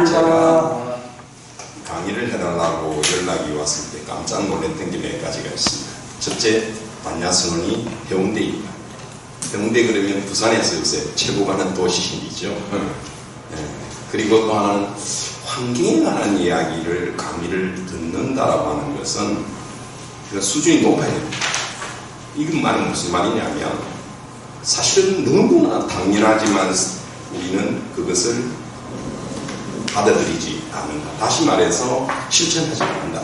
제가 강의를 해달라고 연락이 왔을 때 깜짝 놀랐던 게 몇 가지가 있습니다. 첫째, 반야선언이 해운대입니다. 해운대 그러면 부산에서 요새 최고 가는 도시이죠. 그리고 또 하나는 환경에 관한 이야기를 강의를 듣는다라고 하는 것은 수준이 높아야 됩니다. 이건 말은 무슨 말이냐면 사실은 너무나 당연하지만 우리는 그것을 받아들이지 않는다. 다시 말해서 실천하지 않는다.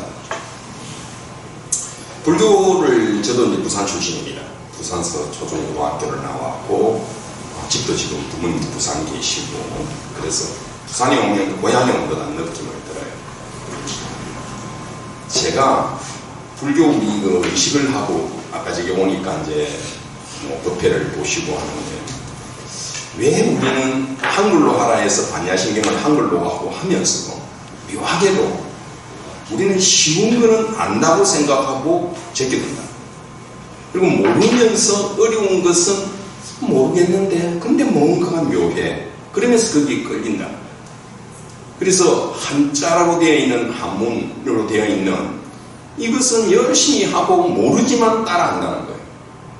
불교를 저도 이제 부산 출신입니다. 부산서 초중고등학교를 나왔고 집도 지금 부모님 부산 계시고 그래서 부산에 오면 고향에 온 듯한 느낌을 들어요. 제가 불교 우리 의식을 하고 아까 저기 오니까 이제 법회를 보시고 하는데 왜 우리는 한글로 하라 해서 반야신경을 한글로 하고 하면서도 묘하게도 우리는 쉬운 거는 안다고 생각하고 제껴든다. 그리고 모르면서 어려운 것은 모르겠는데 근데 뭔가가 묘해. 그러면서 거기에 끌린다. 그래서 한자로 되어 있는 한문으로 되어 있는 이것은 열심히 하고 모르지만 따라한다는 거예요.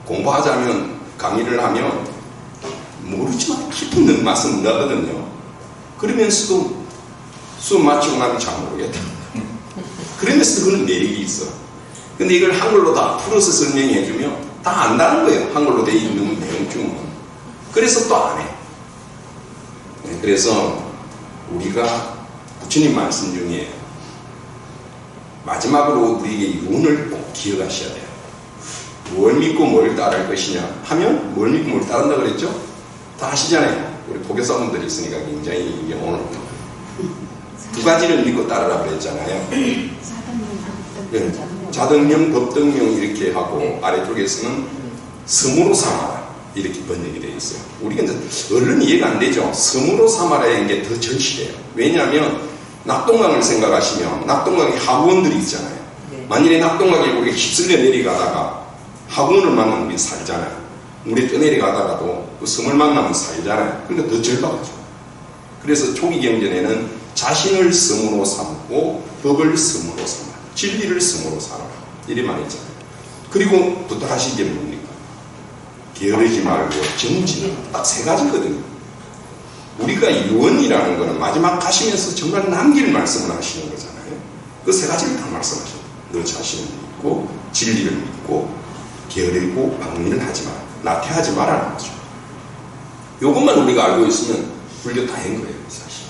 공부하자면 강의를 하면 모르지만 깊은 맛은 나거든요. 그러면서도 수업 마치고 나면 잘 모르겠다. 그러면서 그건 매력이 있어. 근데 이걸 한글로 다 풀어서 설명해주면 다 안다는 거예요. 한글로 되어 있는 내용 중은. 그래서 또 안 해. 그래서 우리가 부처님 말씀 중에 마지막으로 우리에게 이론을 꼭 기억하셔야 돼요. 뭘 믿고 뭘 따를 것이냐 하면 뭘 믿고 뭘 따른다 그랬죠? 다 아시잖아요. 우리 보교사분들이 있으니까 굉장히 이게 오늘 두 가지를 믿고 따르라 그랬잖아요. 자등명, 법등명 이렇게 하고 아래쪽에서는 스무로 삼아라 이렇게 번역이 되어 있어요. 우리가 이제 얼른 이해가 안 되죠. 스무로 삼아라는 게 더 절실해요. 왜냐하면 낙동강을 생각하시면 낙동강에 하구원들이 있잖아요. 만일에 낙동강에 우리가 휩쓸려 내려가다가 하구원을 만나면 우리 살잖아요. 물에 떠내려가다가도 그 섬을 만나면 살잖아요. 그러니까 더 절박하죠. 그래서 초기 경전에는 자신을 섬으로 삼고 법을 섬으로 삼아 진리를 섬으로 살아라 이래 말했잖아요. 그리고 부탁하신 게 뭡니까? 게으르지 말고 정진하라. 딱 세 가지거든요. 우리가 유언이라는 거는 마지막 가시면서 정말 남길 말씀을 하시는 거잖아요. 그 세 가지를 다 말씀하셔요. 너 자신을 믿고 진리를 믿고 게으르고 방문을 하지 마라. 나태하지 말라는 거죠. 이것만 우리가 알고 있으면 불교 다 한 거예요. 사실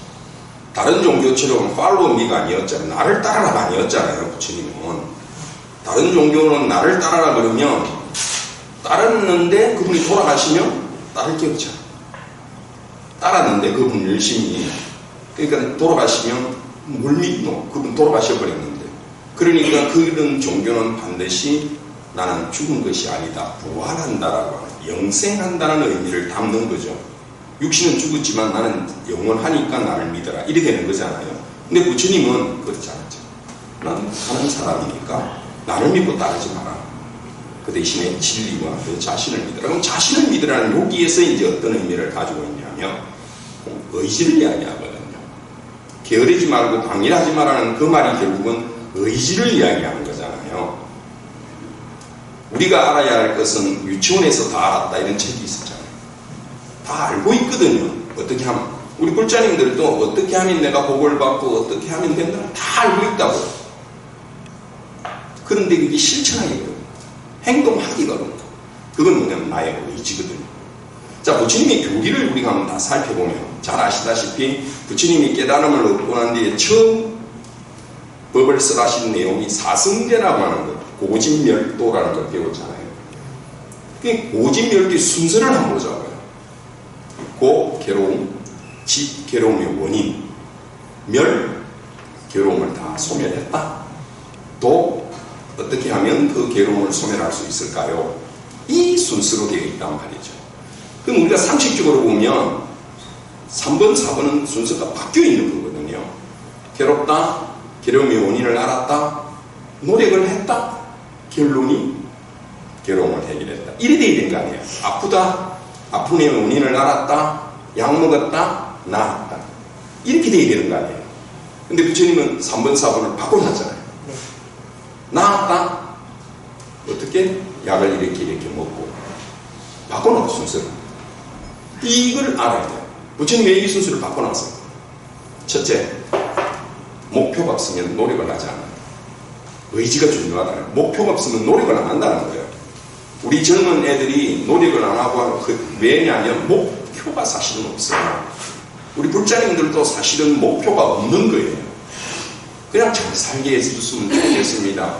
다른 종교처럼 팔로우 미가 아니었잖아요. 나를 따라라가 아니었잖아요. 부처님은 다른 종교는 나를 따라라 그러면 따랐는데 그분이 돌아가시면 따를 게 없잖아요. 따랐는데 그분 열심히 그러니까 돌아가시면 뭘 믿노? 그분 돌아가셔버렸는데 그러니까 그런 종교는 반드시 나는 죽은 것이 아니다. 부활한다라고 하는 영생한다는 의미를 담는 거죠. 육신은 죽었지만 나는 영원하니까 나를 믿어라. 이렇게 되는 거잖아요. 근데 부처님은 그렇지 않았죠. 나는 사는 사람이니까 나를 믿고 따르지 마라. 그 대신에 진리와 그 자신을 믿으라. 그럼 자신을 믿으라는 여기에서 이제 어떤 의미를 가지고 있냐면 의지를 이야기하거든요. 게으르지 말고 방일하지 마라는 그 말이 결국은 의지를 이야기하는 거잖아요. 우리가 알아야 할 것은 유치원에서 다 알았다 이런 책이 있었잖아요. 다 알고 있거든요. 어떻게 하면 우리 불자님들도 어떻게 하면 내가 복을 받고 어떻게 하면 된다 다 알고 있다고. 그런데 그게 실천하기가 어렵다. 행동하기가 어렵다. 그건 뭐냐면 나의 의지거든요. 자, 부처님의 교리를 우리가 한번 다 살펴보면 잘 아시다시피 부처님이 깨달음을 얻고 난 뒤에 처음 법을 써라신 내용이 사성제라고 하는 것, 고진멸도라는 걸 배웠잖아요. 그 고진멸도의 순서를 한번 보자고요. 고, 괴로움, 지, 괴로움의 원인, 멸, 괴로움을 다 소멸했다. 도, 어떻게 하면 그 괴로움을 소멸할 수 있을까요? 이 순서로 되어 있단 말이죠. 그럼 우리가 상식적으로 보면 3번, 4번은 순서가 바뀌어 있는 거거든요. 괴롭다, 괴로움의 원인을 알았다, 노력을 했다, 결론이 괴로움을 해결했다. 이래 돼야 되는 거 아니에요. 아프다, 아픔의 원인을 알았다, 약 먹었다, 나았다. 이렇게 돼야 되는 거 아니에요. 근데 부처님은 3번, 4번을 바꿔놨잖아요. 나았다? 어떻게? 약을 이렇게 먹고 바꿔놓고 순서를. 이걸 알아야 돼요. 부처님이 왜 이 순서를 바꿔놨어요? 첫째, 목표가 없으면 노력을 하지 않아요. 의지가 중요하다는 거예요. 목표가 없으면 노력을 안 한다는 거예요. 우리 젊은 애들이 노력을 안 하고 하는 왜냐하면 목표가 사실은 없어요. 우리 불자님들도 사실은 목표가 없는 거예요. 그냥 잘 살게 해줬으면 좋겠습니다.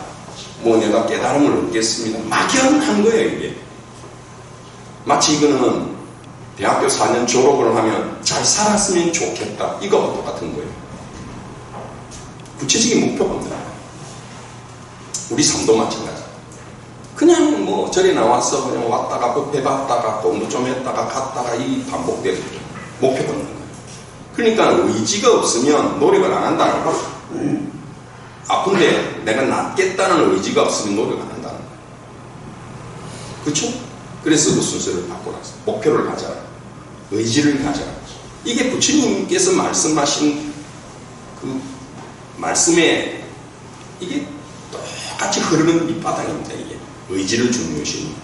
뭐 내가 깨달음을 얻겠습니다. 막연한 거예요, 이게. 마치 이거는 대학교 4년 졸업을 하면 잘 살았으면 좋겠다. 이거와 똑같은 거예요. 구체적인 목표가 없는 거예요. 우리 삶도 마찬가지. 그냥 뭐 절에 나와서 그냥 왔다가 법회 받다가 공부 좀 했다가 갔다가 이 반복되는 거죠. 목표가 없는 거예요. 그러니까 의지가 없으면 노력을 안 한다는 거예요. 아픈데 내가 낫겠다는 의지가 없으면 노력 안 한다는 거예요. 그렇죠? 그래서 그 순서를 바꿔놨어요. 목표를 가져라. 의지를 가져라. 이게 부처님께서 말씀하신 그 말씀에 이게 똑같이 흐르는 밑바닥입니다. 이게 의지를 중요시하는.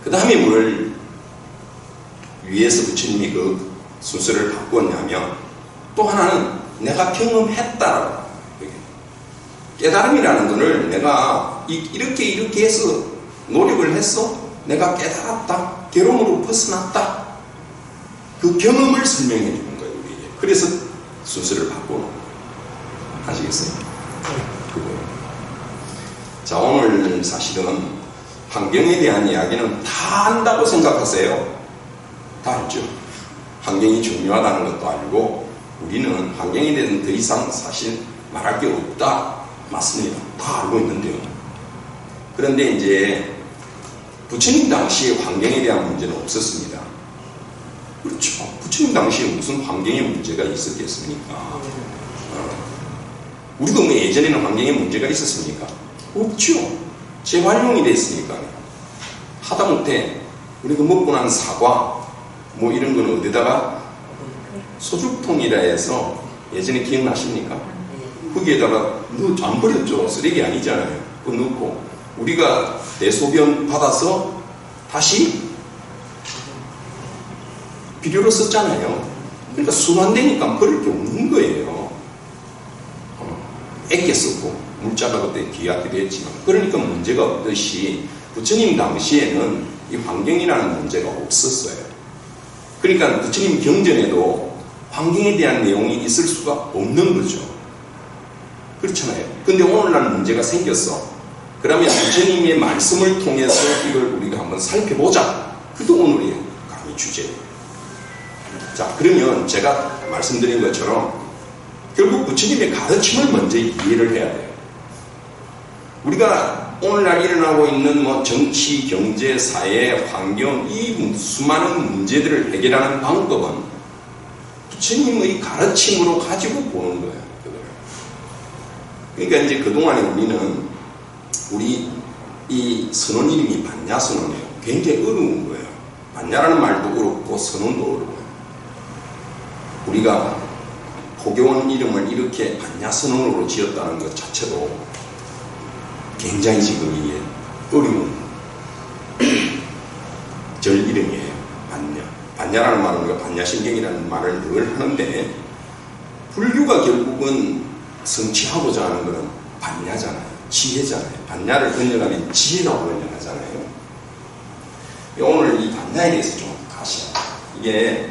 그 다음에 뭘 위에서 부처님이 그 순서를 바꾸었냐면 또 하나는 내가 경험했다라고. 깨달음이라는 것을 내가 이렇게 해서 노력을 했어. 내가 깨달았다. 괴로움으로 벗어났다. 그 경험을 설명해 주는 거예요. 우리에게. 그래서 순서를 바꾸는 거예요. 아시겠어요? 그거예요. 자, 오늘 사실은 환경에 대한 이야기는 다 안다고 생각하세요. 다 알죠. 환경이 중요하다는 것도 알고 우리는 환경에 대해서는 더 이상 사실 말할 게 없다. 맞습니다. 다 알고 있는데요. 그런데 이제 부처님 당시에 환경에 대한 문제는 없었습니다. 그렇죠. 부처님 당시에 무슨 환경에 문제가 있었겠습니까? 우리도 뭐 예전에는 환경에 문제가 있었습니까? 없죠. 재활용이 됐으니까요. 하다못해 우리가 먹고 난 사과 뭐 이런 거는 어디다가 소주통이라 해서 예전에 기억나십니까? 거기에다가 안 버렸죠. 쓰레기 아니잖아요. 그거 넣고 우리가 대소변 받아서 다시 비료로 썼잖아요. 그러니까 순환되니까 버릴 게 없는 거예요. 애껴 썼고 물자가 그때 귀하기도 했지만 그러니까 문제가 없듯이 부처님 당시에는 이 환경이라는 문제가 없었어요. 그러니까 부처님 경전에도 환경에 대한 내용이 있을 수가 없는 거죠. 그렇잖아요. 근데 오늘날 문제가 생겼어. 그러면 부처님의 말씀을 통해서 이걸 우리가 한번 살펴보자. 그게 오늘의 강의 주제예요. 자, 그러면 제가 말씀드린 것처럼 결국 부처님의 가르침을 먼저 이해를 해야 돼요. 우리가 오늘날 일어나고 있는 뭐 정치, 경제, 사회, 환경 이 수많은 문제들을 해결하는 방법은 부처님의 가르침으로 가지고 보는 거예요. 그러니까 이제 그동안에 우리 이 선언 이름이 반야선언이에요. 굉장히 어려운 거예요. 반야라는 말도 어렵고 선언도 어려워요. 우리가 포교원 이름을 이렇게 반야선언으로 지었다는 것 자체도 굉장히 지금 이게 어려운 절 이름이에요. 반야. 반야라는 말은 우리가 반야신경이라는 말을 늘 하는데 불교가 결국은 성취하고자 하는 것은 반야잖아요. 지혜잖아요. 반야를 번역하면 지혜라고 번역하잖아요. 오늘 이 반야에 대해서 좀 다시 이게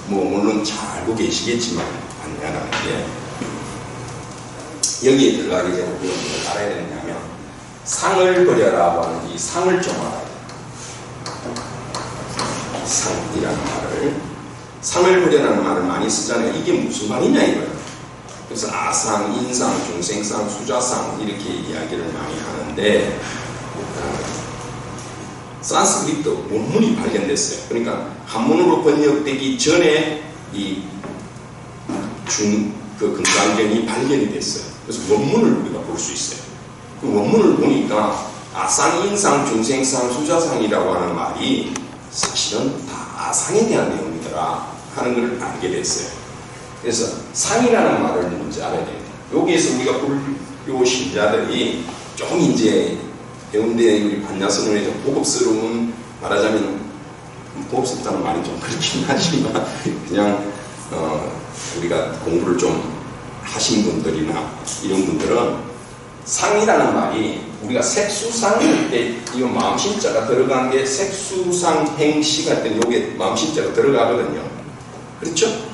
뭐 물론 잘 알고 계시겠지만 반야라는 게 여기에 들어가기 전에 우리가 뭘 알아야 되느냐면 상을 버려라고 하는 이 상을 좀 알아야 돼요. 상이라는 말을 상을 버려라는 말을 많이 쓰잖아요. 이게 무슨 말이냐 이거예요. 그래서 아상, 인상, 중생상, 수자상 이렇게 이야기를 많이 하는데 산스크리트 원문이 발견됐어요. 그러니까 한문으로 번역되기 전에 그 금강경이 발견이 됐어요. 그래서 원문을 우리가 볼 수 있어요. 그 원문을 보니까 아상, 인상, 중생상, 수자상이라고 하는 말이 사실은 다 아상에 대한 내용이더라 하는 걸 알게 됐어요. 그래서 상이라는 말을 먼저 알아야 됩니다. 여기에서 우리가 불교 신자들이 조금 이제 해운대 우리 반야선원의 고급스러운, 말하자면 고급스럽다는 말이 좀 그렇긴 하지만 그냥 우리가 공부를 좀 하신 분들이나 이런 분들은 상이라는 말이 우리가 색수상 할 때 이 마음신자가 들어간 게 색수상 행식 할 때는 요게 마음신자가 들어가거든요. 그렇죠?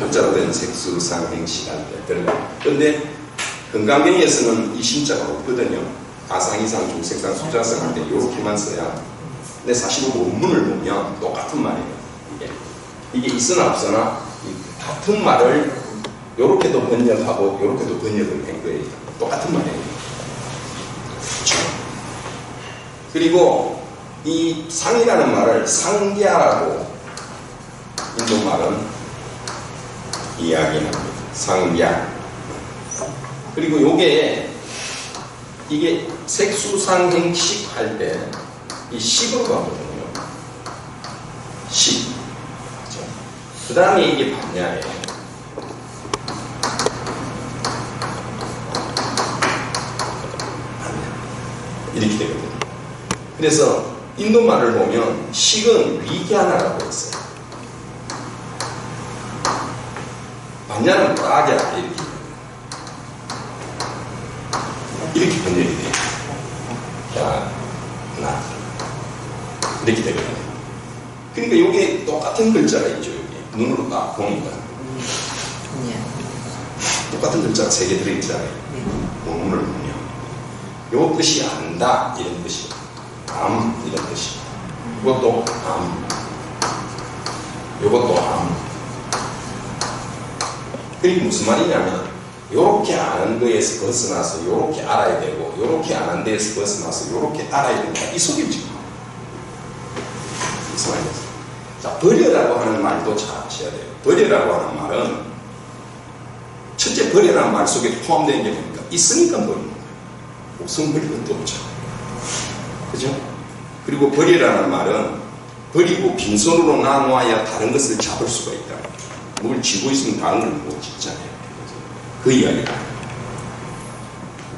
한자로 된 색수상 행식 할 때 들어가. 그런데 건강경에서는 이 신자가 없거든요. 아상이상 중색상 수자상 할 때 이렇게만 써야. 근데 사실 원문을 보면 똑같은 말이에요. 이게 있으나 없으나 같은 말을 요렇게도 번역하고 요렇게도 번역을 한 거예요. 똑같은 말이에요. 그리고 이 상이라는 말을 상갸라고 인도말은 이야기합니다. 상갸. 그리고 이게 색수상행식 할 때 이 식으로 가거든요. 식. 그 다음에 이게 반야예요. 이렇게 되거든요. 그래서 인도말을 보면 식은 위갸나라고 했어요. 반야는 빠갸 이렇게 번역이 돼요. 야, 나 이렇게 되거든요. 그러니까 여기 똑같은 글자가 있죠. 여기 눈으로 딱 보니까 똑같은 글자가 3개 들어있잖아요. 원문을 보면 요 뜻이 안다 이런 뜻이, 암 이런 뜻이, 이것도 암, 이것도 암. 그게 무슨 말이냐면 요렇게 아는 거에서 벗어나서 요렇게 알아야 되고, 요렇게 아는 데에서 벗어나서 요렇게 알아야 된다. 이 속에 지금 무슨 말이겠어요? 자, 버려라고 하는 말도 잘 아셔야 돼요. 버려라고 하는 말은 첫째 버려라는 말 속에 포함되어 있는 게 뭡니까? 있으니까 버리는 거예요. 없으면 버릴 것도 없죠. 그죠? 그리고 버리라는 말은 버리고 빈손으로 나눠야 다른 것을 잡을 수가 있다. 뭘 쥐고 있으면 다른 걸 못 짚잖아요. 그 이야기다.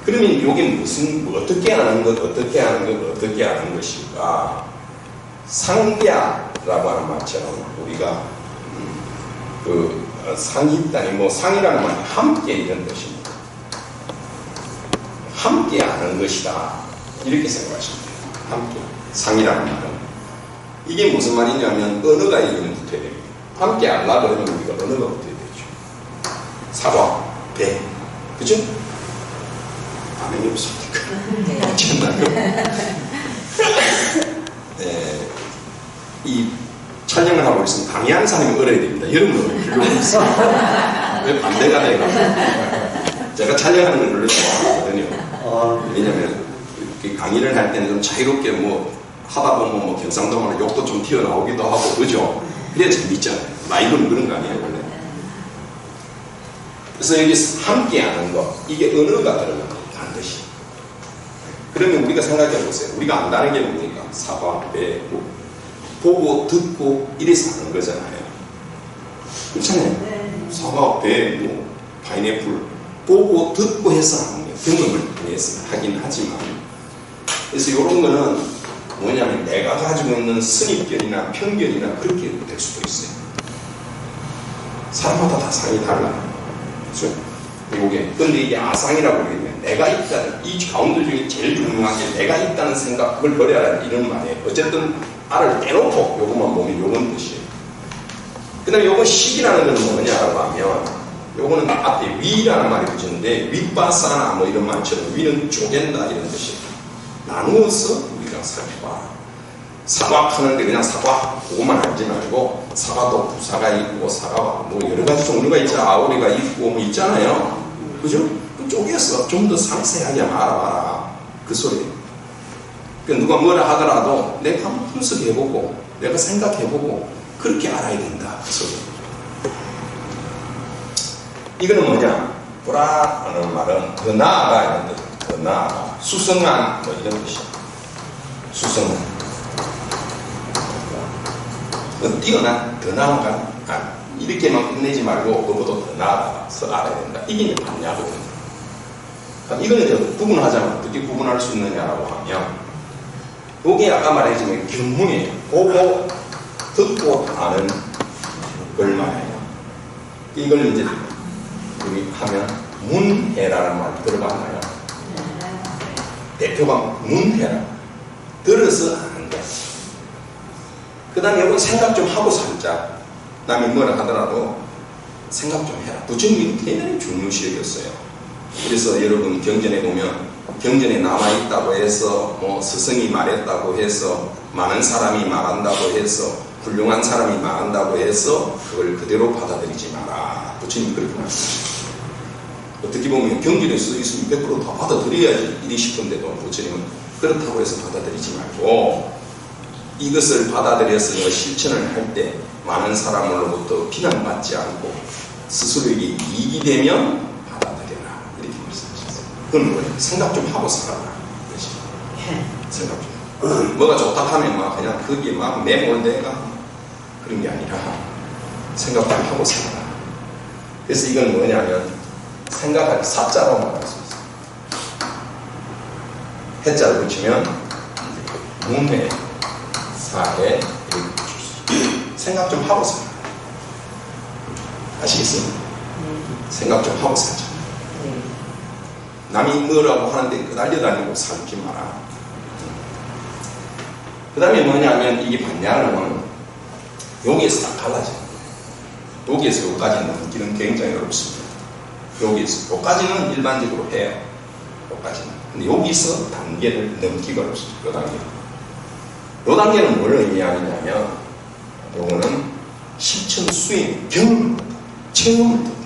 그러면 이게 무슨, 어떻게 하는 것, 어떻게 하는 것, 어떻게 하는 것일까? 상갸라고 하는 말처럼 우리가 상이 있다니, 뭐 상이라는 말은 함께 이런 뜻입니다. 함께 아는 것이다. 이렇게 생각하시면 돼요. 함께. 상이라는 말은. 이게 무슨 말이냐면 언어가 여기는 붙어야 됩니다. 함께 알라 그러면 우리가 언어가 붙어야 되죠. 사과, 배. 그죠? 반응이 없습니까? 어쨌나요? 네. 이 촬영을 하고 있으면 강의하는 사람이 얼어야 됩니다. 여러분은 필요가 없어요. 왜 반대가 돼요? 제가 촬영하는 걸 별로 좋아하거든요. 왜냐면 강의를 할 때는 좀 자유롭게 뭐 하다 보면 뭐 경상도나 욕도 좀 튀어나오기도 하고 그죠? 그래야 재밌잖아요. 라이브는 그런 거 아니에요 원래. 그래서 여기 함께 하는 거, 이게 언어가 들어가는 거예요. 반드시. 그러면 우리가 생각해 보세요. 우리가 안다는 게 뭡니까? 사과, 배, 보고 듣고 이래서 하는 거잖아요. 그렇잖아요. 사과, 배, 뭐 파인애플 보고 듣고 해서 하는 거예요. 경험을 통해서 하긴 하지만. 그래서 이런 거는 뭐냐면 내가 가지고 있는 선입견이나 편견이나 그렇게 될 수도 있어요. 사람마다 다 상이 달라요. 그렇죠? 근데 이게 아상이라고 그러면 내가 있다는, 이 가운데 중에 제일 중요한 게 내가 있다는 생각을 버려야 이런 말이에요. 어쨌든 알을 떼놓고 요것만 보면 요건 뜻이에요. 그 다음에 요건 식이라는 건 뭐냐라고 하면 요거는 앞에 위라는 말이 붙였는데 윗바사나 뭐 이런 말처럼 위는 쪼갠다 이런 뜻이에요. 나누어서 우리가 살펴봐. 사과하는데 그냥 사과 그것만 알지 말고 사과도 부사가 있고 사과가 뭐 여러 가지 종류가 있죠. 아오리가 있고 뭐 있잖아요. 그죠? 그 쪼개서 좀 더 상세하게 알아봐라. 그 소리예요. 그러니까 누가 뭐라 하더라도 내가 한번 분석해보고 내가 생각해보고 그렇게 알아야 된다. 그 소리예요. 이거는 뭐냐? 보라라는 말은 더 나아가 이런 뜻. 더 나아가. 수성한 뭐 이런 뜻이야. 수성한. 뛰어난, 더 나아가, 이렇게만 끝내지 말고 그보다 더 나아가서 알아야 된다. 이게 이제 반야거든요. 이거는 이제 구분하자면 어떻게 구분할 수 있느냐라고 하면, 요게 아까 말했지만 경문이에요. 보고 듣고 아는 걸 말해요. 이걸 이제 우리 하면 문해라는 말 들어봤나요? 대표가 문해라. 들어서 아는 거. 그 다음에 여러분 생각 좀 하고 살자. 남이 뭐라 하더라도 생각 좀 해라. 부처님이 대단히 중요시 여겼어요. 그래서 여러분 경전에 보면, 경전에 남아있다고 해서 뭐 스승이 말했다고 해서, 많은 사람이 말한다고 해서, 훌륭한 사람이 말한다고 해서 그걸 그대로 받아들이지 마라. 부처님이 그렇게 말씀하셨어요. 어떻게 보면 경전에 써 있으면 100% 다 받아들여야지 이리 싶은데도 부처님은 그렇다고 해서 받아들이지 말고, 이것을 받아들여서 실천을 할 때 많은 사람으로부터 비난받지 않고 스스로에게 이익이 되면 받아들여라. 이렇게 말씀하셨어요. 그건 뭐예요? 생각 좀 하고 살아라. 그렇지? 생각 좀. 뭐가 좋다 하면 막 그냥 거기에 막 매몰되가 그런 게 아니라 생각 좀 하고 살아라. 그래서 이건 뭐냐면 생각할 사자로 말할 수 있어요. 해자를 붙이면 문해, 사해, 생각 좀 하고 살아. 아시겠어요? 생각 좀 하고 살자. 남이 뭐라고 하는데 끄달려다니고 살지 마라. 그 다음에 뭐냐면 이게 반야는 여기에서 딱 갈라져요. 여기에서 여기까지 넘기는 굉장히 어렵습니다. 여기에서 여기까지는 일반적으로 해요. 여기까지는. 근데 여기서 단계를 넘기가 어렵습니다. 요 단계. 요 단계는 뭘 의미하느냐면, 요거는 실천 수행, 경험, 체험을 통해.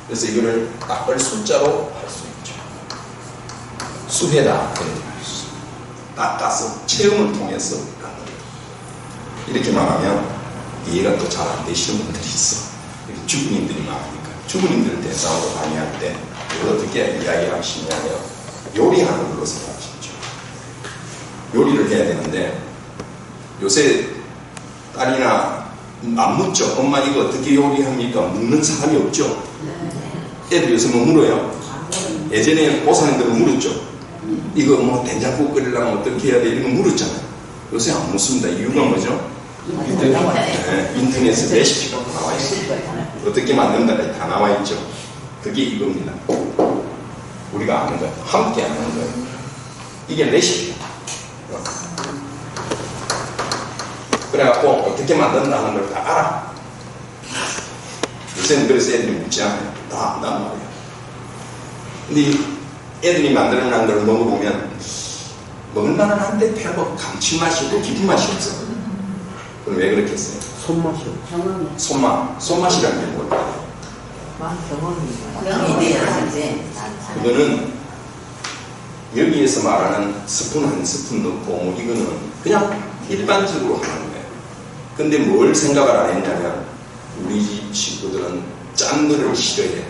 그래서 이거를 닦을 숫자로 할 수 있죠. 수회다. 이렇게 할 수 있어요. 닦아서 체험을 통해서 닦는 거예요. 이렇게 말하면 이해가 또 잘 안 되시는 분들이 있어. 주부님들이 많으니까. 주부님들 대상으로 강의할 때 이걸 어떻게 이야기하시냐면 요리하는 걸로 생각하시죠. 요리를 해야 되는데 요새 딸이나 안 묻죠. 엄마 이거 어떻게 요리합니까? 묻는 사람이 없죠. 애들 요새 뭐 물어요? 예전에 보살님들은 물었죠. 이거 뭐 된장국 끓이려면 어떻게 해야 돼? 이런 거 물었잖아요. 요새 안 묻습니다. 이유가 뭐죠? 인터넷에 레시피가 나와 있어요. 어떻게 만든다 다 나와 있죠. 그게 이겁니다. 우리가 아는 거예요. 함께 아는 거예요. 이게 레시피다. 그래갖고 어떻게 만든다는 걸 다 알아. 요새는 그래서 애들이 묻지 않아요. 다 안단 말이에요. 근데 애들이 만들어낸 걸 먹어보면 먹을만은 한데 별로 감칠맛이 없고 깊은 맛이 없어. 그럼 왜 그렇게 했어요? 손맛이요. 손맛이라는 게 뭘까요? 그거는 여기에서 말하는 스푼 한 스푼 넣고 뭐 이거는 그냥 일반적으로 하는 거예요. 근데 뭘 생각을 안 했냐면 우리 집 식구들은 짠 거를 싫어해.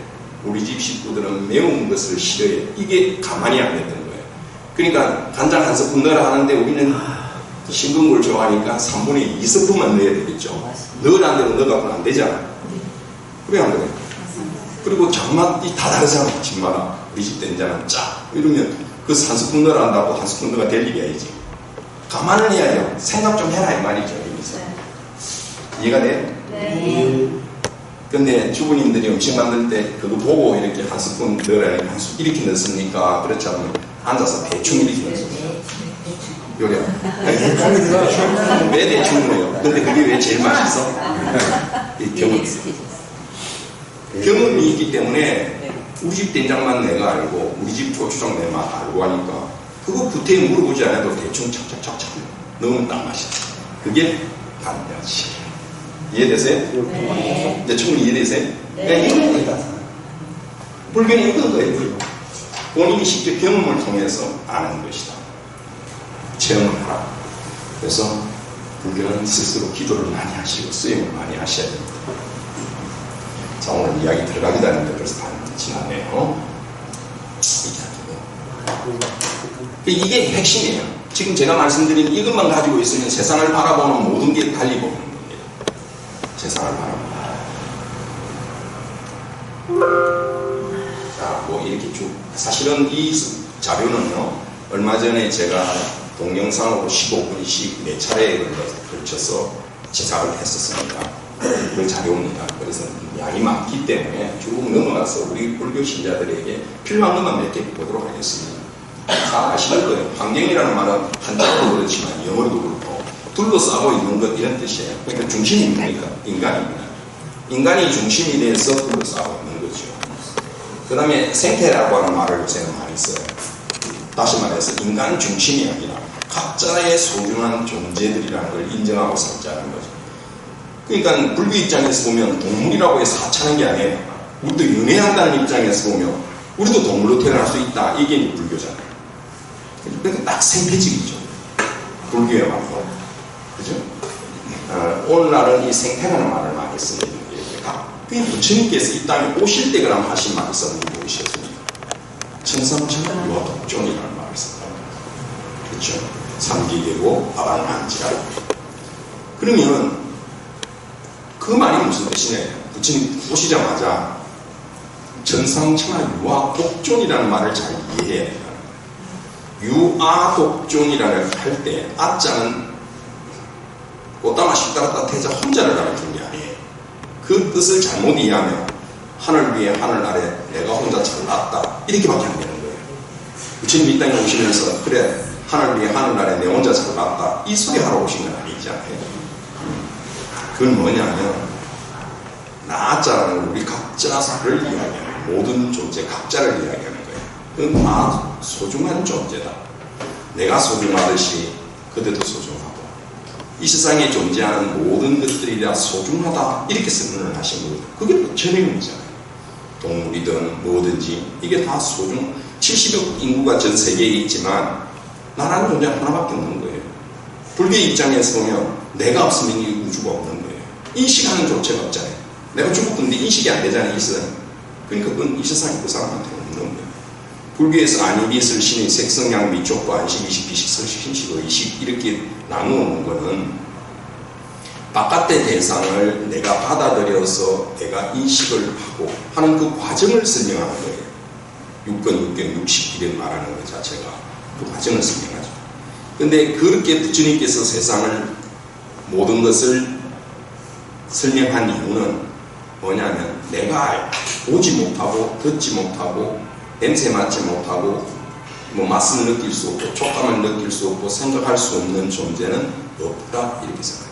우리 집 식구들은 매운 것을 싫어해. 이게 가만히 안 됐던 거예요. 그러니까 간장 한 스푼 넣으라 하는데 우리는 싱거운 걸 좋아하니까 3분의 2스푼만 넣어야 되겠죠. 넣으라는 대로 넣어갖고는 안 되잖아. 그래 안 그래? 그리고 장맛이 다 다르잖아. 집마다. 우리 집 된장은 짜. 이러면 그 한 스푼 넣으라 한다고 한 스푼 넣어가 될 일이 아니지. 가만을 해야 해요. 생각 좀 해라 이 말이죠. 여기서. 이해가 돼요? 네. 근데 주부님들이 음식 만들 때 그거 보고 이렇게 한 스푼 넣으라 한 스푼 이렇게 넣습니까? 그렇지 않으면 앉아서 대충 이렇게 넣습니다. 요리야. 왜 대충 넣어요? 근데 그게 왜 제일 맛있어? 이 경험이 있기 때문에 우리 집 된장만 내가 알고 우리 집 고추장 내 맛 알고 하니까 그거 구태에 물어보지 않아도 대충 착착착착 넣으면 딱 맛있어. 그게 반야지. 이해되세요? 네, 충분히 이해되세요? 네. 이건 거기다. 불교는 이건 거예요. 본인이 직접 경험을 통해서 아는 것이다. 체험을 하라. 그래서 불교는 스스로 기도를 많이 하시고 수행을 많이 하셔야 됩니다. 자, 오늘 이야기 들어가기도 하는데 벌써 반 지났네요. 이게 핵심이에요. 지금 제가 말씀드린 이것만 가지고 있으면 세상을 바라보는 모든 게 달리 보이는 겁니다. 세상을 바라보는 자, 뭐 이렇게 쭉 사실은 이 자료는요 얼마 전에 제가 동영상으로 15분씩 4차례에 걸쳐서 제작을 했었습니다. 그 자료입니다. 그래서 양이 많기 때문에 쭉 넘어가서 우리 불교 신자들에게 필요한 것만 몇 개 보도록 하겠습니다. 다 아시는 거예요. 환경이라는 말은 한자로도 그렇지만 영어로도 그렇고 둘러싸고 있는 것 이런 뜻이에요. 그러니까 중심이 뭡니까? 인간입니다. 인간이 중심이 돼서 둘러싸고 있는 거죠. 그 다음에 생태라고 하는 말을 요새는 많이 써요. 다시 말해서 인간 중심이 아니라 각자의 소중한 존재들이라는 걸 인정하고 살자는 거죠. 그러니까 불교 입장에서 보면 동물이라고 해서 하찮은 게 아니에요. 우리도 윤회한다는 입장에서 보면 우리도 동물로 태어날 수 있다. 이게 불교잖아요. 그러니까 딱 생태적이죠. 불교야말로. 그죠? 오늘날은 이 생태라는 말을 많이 씁니다. 그 부처님께서 이 땅에 오실 때 그럼 하신 말이 썼는지 모르셨습니까? 천삼천하 유화독존이라는 말을 썼다. 그렇죠? 삼기계고 아반안지라. 그러면 그 말이 무슨 뜻이냐? 부처님 오시자마자 천상천하 유화독존이라는 말을 잘 이해해야 된다. 유아독존이라는 할 때 아자는 꽃다마 식다랐다 태자 혼자를 가르치는 게 아니에요. 그 뜻을 잘못 이해하면 하늘 위에 하늘 아래 내가 혼자 잘났다 이렇게밖에 안 되는 거예요. 부처님 이 땅에 오시면서 그래 하늘 위에 하늘 아래 내 혼자 잘났다 이 소리 하러 오신 건 아니잖아요. 그건 뭐냐면 나자는 우리 각자를 이야기하는 모든 존재 각자를 이야기하는 거예요. 그건 다 소중한 존재다. 내가 소중하듯이 그대도 소중하고 이 세상에 존재하는 모든 것들이 다 소중하다 이렇게 선언을 하신 거예요. 그게 부처님이잖아요. 동물이든 뭐든지 이게 다 소중. 70억 인구가 전 세계에 있지만 나라는 존재 하나밖에 없는 거예요. 불교 입장에서 보면 내가 없으면 이 우주가 없는 거예요. 인식하는 조체가 없잖아요. 내가 죽었는데 인식이 안 되잖아요. 이 세상에. 그러니까 그건 이 세상에 그 사람한테 없는 거예요. 불교에서 안이비설 신의 색성양 미촉과 안식이식 비식 설식 신식 의식 이렇게 나누는 거는 바깥의 대상을 내가 받아들여서 내가 인식을 하고 하는 그 과정을 설명하는 거예요. 육권, 육경, 육식 이런 말하는 것 자체가 그 과정을 설명하죠. 근데 그렇게 부처님께서 세상을 모든 것을 설명한 이유는 뭐냐면 내가 보지 못하고 듣지 못하고 냄새 맡지 못하고 뭐 맛을 느낄 수 없고 촉감을 느낄 수 없고 생각할 수 없는 존재는 없다 이렇게 생각해요.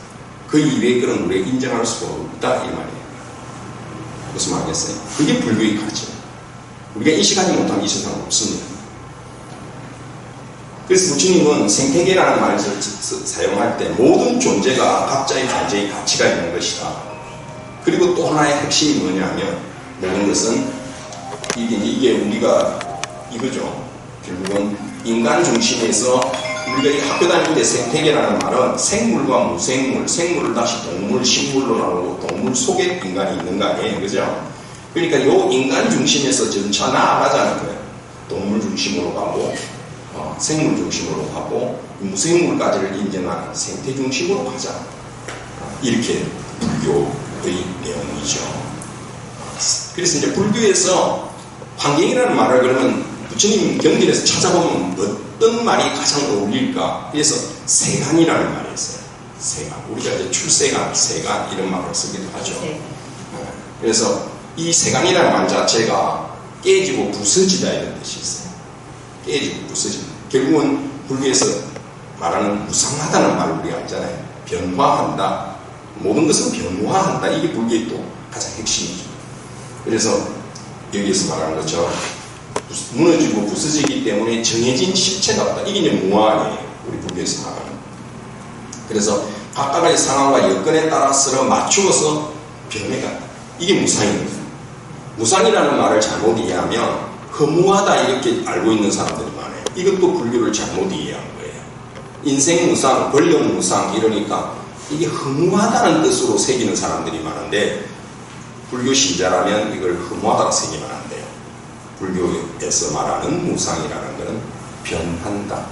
그 이외의 것은 우리가 인정할 수가 없다 이 말이에요. 무슨 말이겠어요? 그게 불교의 가르침. 우리가 인식하지 못하면 이 세상은 없습니다. 그래서 부처님은 생태계라는 말을 사용할 때 모든 존재가 각자의 존재의 가치가 있는 것이다. 그리고 또 하나의 핵심이 뭐냐면 모든 것은 이게 우리가 이거죠. 결국은 인간 중심에서 우리가 이 학교 다닐 때 생태계라는 말은 생물과 무생물, 생물을 다시 동물, 식물로 나누고 동물 속에 인간이 있는 거 아니에요. 그죠? 그러니까 요 인간 중심에서 점차 나아가자는 거예요. 동물 중심으로 가고 생물 중심으로 가고 무생물까지를 인정하는 생태 중심으로 가자. 이렇게 불교의 내용이죠. 그래서 이제 불교에서 환경이라는 말을 그러면 부처님 경전에서 찾아보면 어떤 말이 가장 어울릴까? 그래서 세간이라는 말이 있어요. 세간. 우리가 이제 출세간, 세간 이런 말을 쓰기도 하죠. 그래서 이 세간이라는 말 자체가 깨지고 부서지다 이런 뜻이 있어요. 깨지고 부서진다. 결국은 불교에서 말하는 무상하다는 말을 우리가 알잖아요. 변화한다. 모든 것은 변화한다. 이게 불교의 또 가장 핵심이죠. 그래서 여기에서 말하는 것처럼 무너지고 부서지기 때문에 정해진 실체가 없다. 이게 이제 무아니에요. 우리 불교에서 말하는. 그래서 각각의 상황과 여건에 따라서 맞추어서 변해간다. 이게 무상입니다. 무상이라는 말을 잘못 이해하면 허무하다 이렇게 알고 있는 사람들이 많아요. 이것도 불교를 잘못 이해한 거예요. 인생 무상, 권력 무상 이러니까 이게 허무하다는 뜻으로 새기는 사람들이 많은데 불교 신자라면 이걸 허무하다고 새기면 안 돼요. 불교에서 말하는 무상이라는 것은 변한다.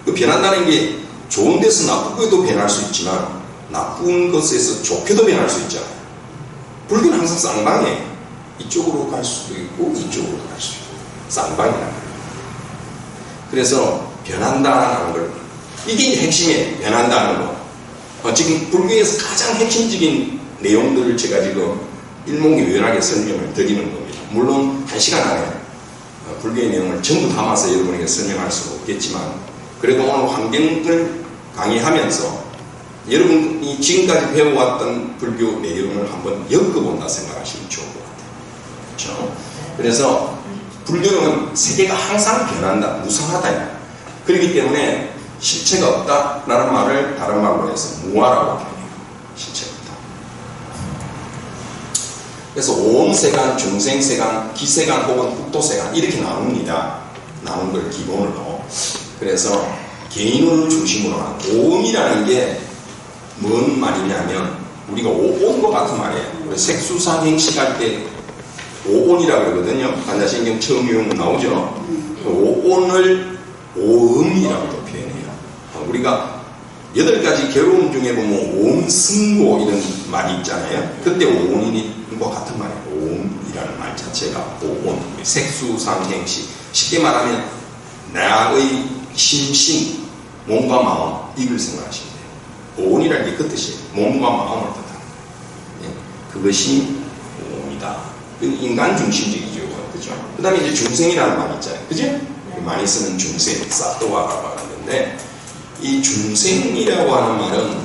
그 변한다는 게 좋은 데서 나쁘게도 변할 수 있지만 나쁜 것에서 좋게도 변할 수 있잖아요. 불교는 항상 쌍방이에요. 이 이쪽으로 갈 수도 있고 이쪽으로 갈 수도 있고 쌍방이라는 거예요. 그래서 변한다는 걸, 이게 이제 핵심이에요. 변한다는 거. 지금 불교에서 가장 핵심적인 내용들을 제가 지금 일목요연하게 설명을 드리는 겁니다. 물론 1시간 안에 불교의 내용을 전부 담아서 여러분에게 설명할 수는 없겠지만, 그래도 오늘 환경을 강의하면서 여러분이 지금까지 배워왔던 불교 내용을 한번 엮어본다 생각하시면 좋을 것 같아요. 그렇죠? 그래서 불교는 세계가 항상 변한다, 무상하다. 그렇기 때문에 실체가 없다라는 말을 다른 말로 해서 무아라고 표현해요. 실체가 없다. 그래서 오음세간, 중생세간, 기세간 혹은 국도세간 이렇게 나눕니다. 나눈 걸 기본으로. 그래서 개인을 중심으로 하는 오음이라는 게 뭔 말이냐면 우리가 오온과 같은 말이에요. 우리 색수상행식 할 때 오온이라고 그러거든요. 반자신경 처음 유형 나오죠. 오온을 오음이라고도 표현해요. 우리가 8가지 괴로움 중에 보면 오음승고 이런 말이 있잖아요. 그때 오온과 같은 말이에요. 오음이라는 말 자체가 오온, 색수상행식. 쉽게 말하면 나의 심신, 몸과 마음, 이걸 생각하시면 돼요. 오온이라는 게 그 뜻이에요. 몸과 마음을 뜻하는 거예요. 그것이 오온이다. 인간 중심적이죠. 그죠? 그 다음에 이제 중생이라는 말 있잖아요. 그죠? 많이 쓰는 중생, 사또와라고 하는데, 이 중생이라고 하는 말은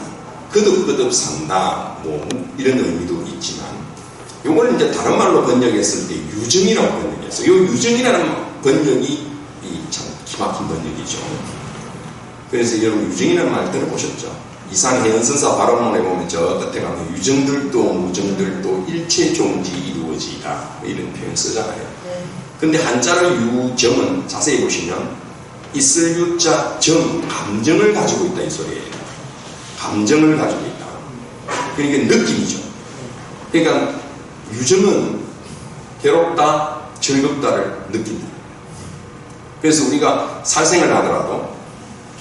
거듭거듭 산다, 뭐, 이런 의미도 있지만, 요걸 이제 다른 말로 번역했을 때 유정이라고 번역했어요. 요 유정이라는 번역이 참 기막힌 번역이죠. 그래서 여러분 유정이라는 말 들어보셨죠? 이상해연선사 발언문에 보면 저 끝에 가면 유정들도 무정들도 일체종지 이루어지다 이런 표현 쓰잖아요. 근데 한자로 유정은 자세히 보시면 있을 유자 정, 감정을 가지고 있다 이 소리예요. 감정을 가지고 있다. 그러니까 느낌이죠. 그러니까 유정은 괴롭다, 즐겁다를 느낀다. 그래서 우리가 살생을 하더라도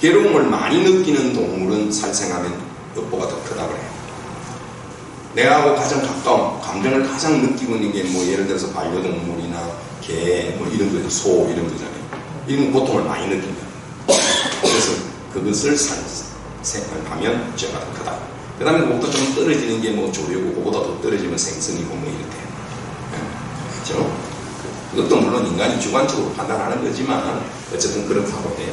괴로움을 많이 느끼는 동물은 살생하면 엿보가 더 크다고 그래요. 내하고 가장 가까운 감정을 가장 느끼고 있는 게 뭐 예를 들어서 반려동물이나 개 뭐 이런 거죠. 소 이런 거잖아요. 이런 고통을 많이 느낀다. 그래서 그것을 살생하면 죄가 더 크다. 그 다음에 그것도 좀 떨어지는 게 뭐 조류고 그보다 더 떨어지면 생선이고 뭐 이렇게. 그렇죠? 그것도 물론 인간이 주관적으로 판단하는 거지만 어쨌든 그렇다고 해요.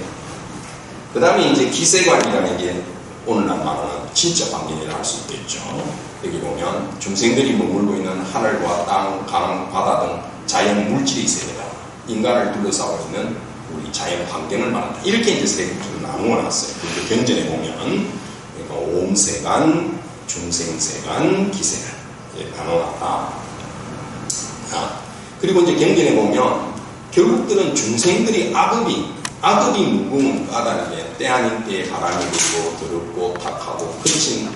그 다음에 이제 기세관이라는 게 오늘날 말하는 진짜 환경이라 할 수 있겠죠. 여기 보면 중생들이 머물고 있는 하늘과 땅, 강, 바다 등 자연 물질이 세계다. 인간을 둘러싸고 있는 우리 자연 환경을 말한다. 이렇게 이제 세 개로 나누어 놨어요. 그리고 경전에 보면 그러니까 오음세간, 중생세간, 기세간 이렇게 나누어 놨다. 그리고 이제 경전에 보면 결국들은 중생들이 악업이 무거운 까닭에 때 아닌 때에 바람이 불고 더럽고 탁하고 그친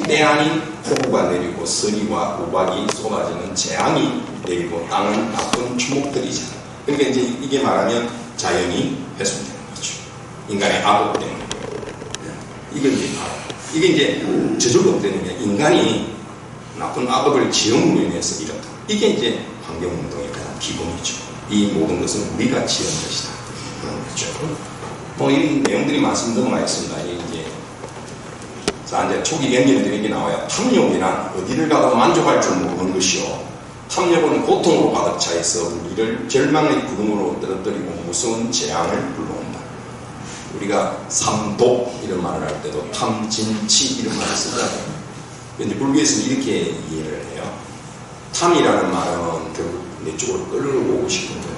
때 아닌 폭우가 내리고 서리와 우박이 쏟아지는 재앙이 내리고 땅은 나쁜 주목들이잖아. 그러니까 이제 이게 말하면 자연이 훼손되는 거죠. 인간의 악업 때문에. 이게 이제 저절로 되는 인간이 나쁜 악업을 지음으로 인해서 이렇다. 이게 이제 환경운동의 가장 기본이죠. 이 모든 것은 우리가 지은 것이다. 그렇죠. 뭐 이런 내용들이 많습니다. 넘어가겠습니다. 이제 자 이제 초기 경전에도 이렇게 나와요. 탐욕이란 어디를 가도 만족할 줄 모르는 것이요. 탐욕은 고통으로 가득 차 있어 우리를 절망의 구름으로 떨어뜨리고 무서운 재앙을 불러온다. 우리가 삼독 이런 말을 할 때도 탐진치 이런 말을 쓰잖아요. 근데 불교에서는 이렇게 이해를 해요. 탐이라는 말은 결국 내 쪽으로 끌어오고 싶은 거예요.